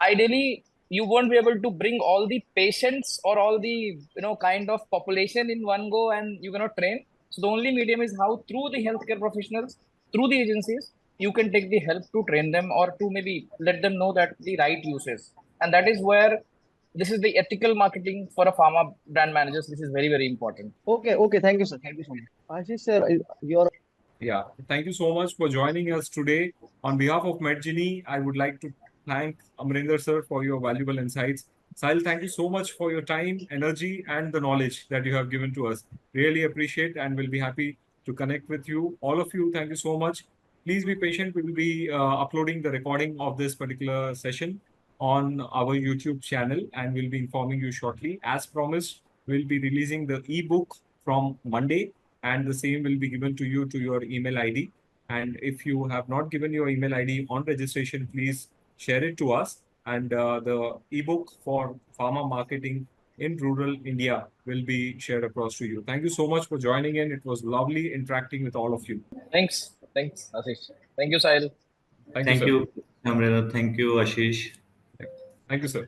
Ideally, you won't be able to bring all the patients or all the kind of population in one go, and you cannot train. So the only medium is how through the healthcare professionals, through the agencies, you can take the help to train them or to maybe let them know that the right uses. And that is where this is the ethical marketing for a pharma brand managers, which is very, very important. Okay, okay. Thank you, sir. Thank you so much. Ashish, sir, your Yeah, thank you so much for joining us today. On behalf of Medgini, I would like to thank Amrinder sir for your valuable insights. Sahil, thank you so much for your time, energy, and the knowledge that you have given to us. Really appreciate and will be happy to connect with you. All of you, thank you so much. Please be patient. We will be uploading the recording of this particular session on our YouTube channel and we'll be informing you shortly. As promised, we'll be releasing the ebook from Monday and the same will be given to you to your email ID. And if you have not given your email ID on registration, please share it to us. And the ebook for pharma marketing in rural India will be shared across to you. Thank you so much for joining in. It was lovely interacting with all of you. Thanks. Thanks, Ashish. Thank you, Sahil. Thank you, Thank sir. you, Amrita. Thank you, Ashish. Thank you, sir.